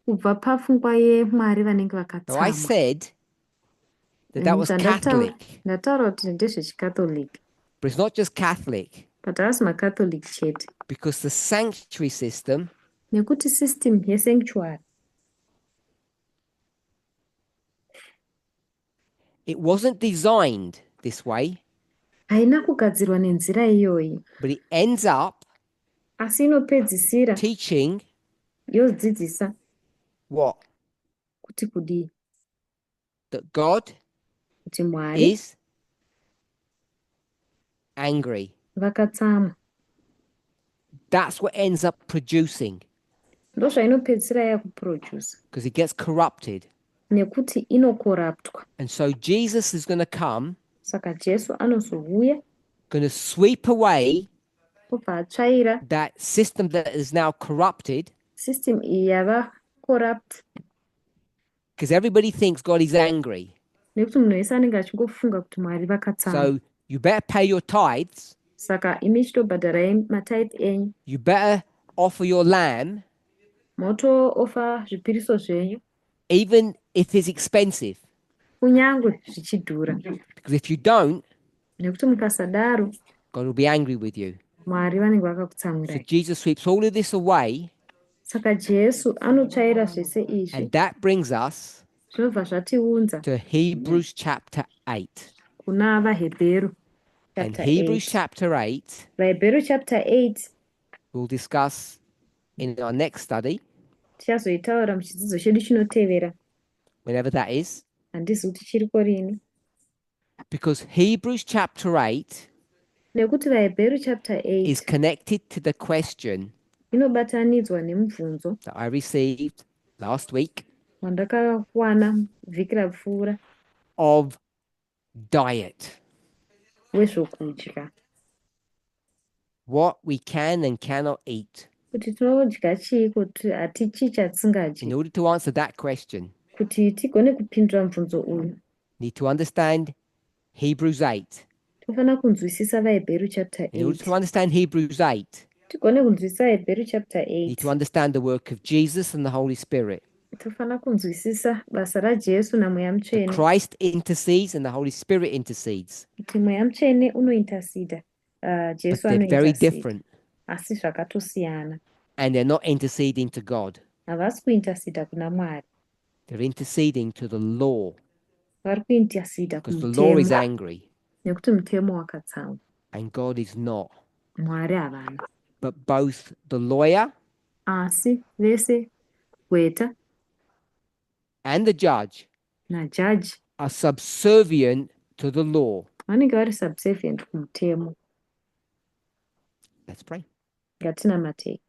kubva pafungwa yeMwari vanenge Now, I vakatsamwa. said that was Catholic, Ndataura kuti ndezvechikatoliki, but it's not just Catholic, but havasi makatoliki chete, because the sanctuary system nekuti system yesanctuary it wasn't designed this way, haina kugadzirwa nenzira iyoyi, but it ends up asi inopedzisira teaching yodzidzisa what? kuti kudii, That God kuti Mwari is angry. vakatsamwa. That's what ends up producing, Ndozvainopedzisira yakuproduce, because it gets corrupted. nekuti inokoraptwa. And so Jesus is going to come, Saka Jesu anozouya going to sweep away obva atsvaira that system that is now corrupted, system iyi yava corrupt, because everybody thinks God is angry. nekuti munhu wese anenge achingofunga kuti Mwari vakatsamwa. So you better pay your tithes, Saka imi chitobhadharai matithe enyu, you better offer your lamb, motoofa zvipiriso zvenyu, even if it's expensive. kunyangwe zvichidhura, Because if you don't, nekuti mukasadaro God will be angry with you. Mwari vanenge So vakakutsamwirai. Jesus sweeps all of this away, Saka Jesu anotsvaira zvese izvi, and that brings us zvinobva zvatiunza to Hebrews chapter 8. kuna vaHebheru And chapter Hebrews 8. chapter 8 VaHebheru chapter 8 we'll discuss in our next study, tichazoitaura muchidzidzo chedu chinotevera, whenever that is. handizi kuti chiriko rini, Because Hebrews chapter 8 nekuti vaHebheru chapter is 8 connected to the question inobatanidzwa nemubvunzo that I received last week wandakawana vhiki rapfuura of diet. wezvokudya, What we can and cannot eat. kuti tinodya chii, kuti hatichi chatingadyi. In order to answer that question, Kuti tigone kupindura mubvunzo uyu, need to understand Hebrews 8. tofanira kunzwisisa vaHebheru chapter In order to 8. understand Hebrews 8, Tigone kunzwisisa Hebheru chapter need to 8, understand the work of Jesus and the Holy Spirit. tofanira kunzwisisa basa raJesu namweya The mutsvene, Christ intercedes and the Holy Spirit intercedes. kuti mweya mutsvene unointasida, But Jesu they're very anointasida, different, asi zvakatosiyana. and they're not interceding to God. Havasi kuintasida kuna Mwari, They're interceding to the law, vari kuintasida because the law is kumutemo, angry nekuti mutemo wakatsamwa, and God is not. Mwari havana. But both the lawyer Asi vese gweta and the judge najaji are subservient to the law. vanenge vari subservient kumutemo. Let's pray. Ngatinamatei.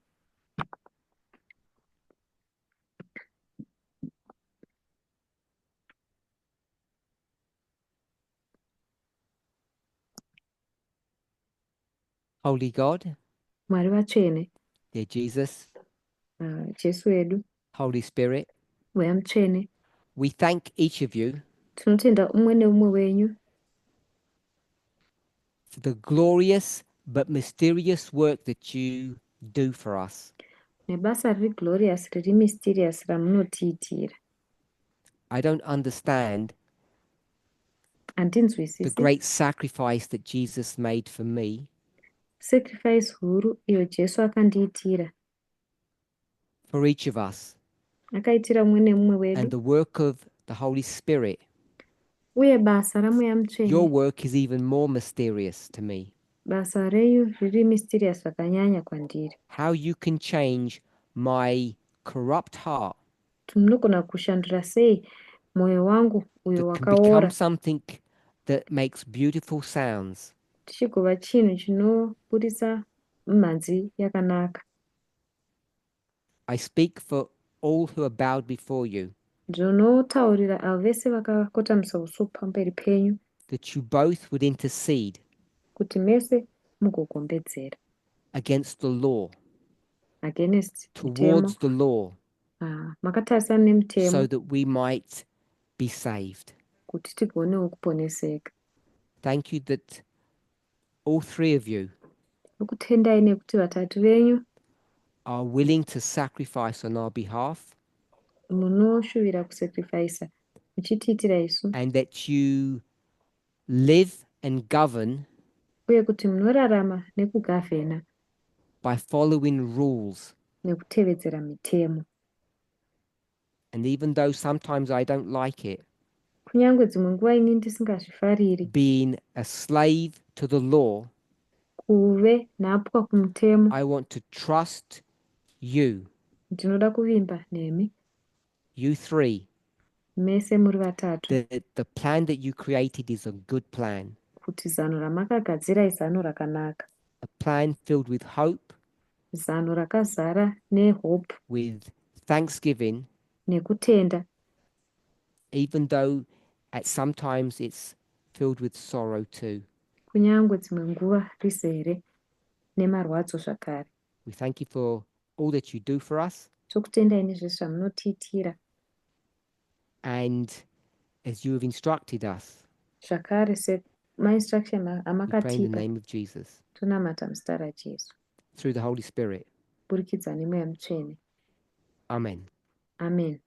Holy God, Mwari vatsvene, dear Jesus, Jesu wedu, Holy Spirit, mweya mutsvene, we thank each of you tinotenda umwe neumwe wenyu for the glorious but mysterious work that you do for us. nebasa riri glorious riri mysterious ramunotiitira. I don't understand the Handinzwisisi great sacrifice that Jesus made for me, sacrifice huru iyo Jesu akandiitira, for each of us, akaitira umwe neumwe and wedu, the work of the Holy Spirit. uye basa ramweya Your mutsvene, work is even more mysterious to me. basa renyu riri mysterious zvakanyanya kwandiri. How you can change my corrupt heart kuti munogona kushandura sei mwoyo wangu uyo that can become wakaora, something that makes beautiful sounds. tichigova chinhu chinobudisa mhanzi yakanaka. I speak for all who are bowed before you, Ndinotaurira avo vese vakakotamisa uso pamberi penyu, that you both would intercede kuti mese mugogombedzera against the law, against mutemo, towards the law, makatarisana nemutemo, so that we might be saved. kuti tigonewo kuponeseka. Thank you that all three of you Nokutendai nekuti vatatu venyu are willing to sacrifice on our behalf, munoshuvira kusacrifica muchitiitira isu, and that you live and govern uye kuti munorarama nekugavhena by following rules. nekutevedzera mitemo. And even though sometimes I don't like it, Kunyange dzimwe nguva ini ndisingazvifariri, being a slave to the law, kuve nhapwa kumutemo, I want to trust you, ndinoda kuvimba nemi you three, mese muri vatatu, that the plan that you created is a good plan, kuti zano ramakagadzira izano rakanaka, a plan filled with hope, zano rakazara nehope, with thanksgiving, nekutenda, even though at sometimes it's filled with sorrow too. kunyange dzimwe nguva rizere nemarwadzo zvakare. We thank you for all that you do for us, Tokutendai nezvese zvamunotiitira, and as you have instructed us, zvakare semainstruction we pray in the amakatipa, name of Jesus, tonamata muzita raJesu through the Holy Spirit. burikidza nemweya mutsvene. Amen. Amen.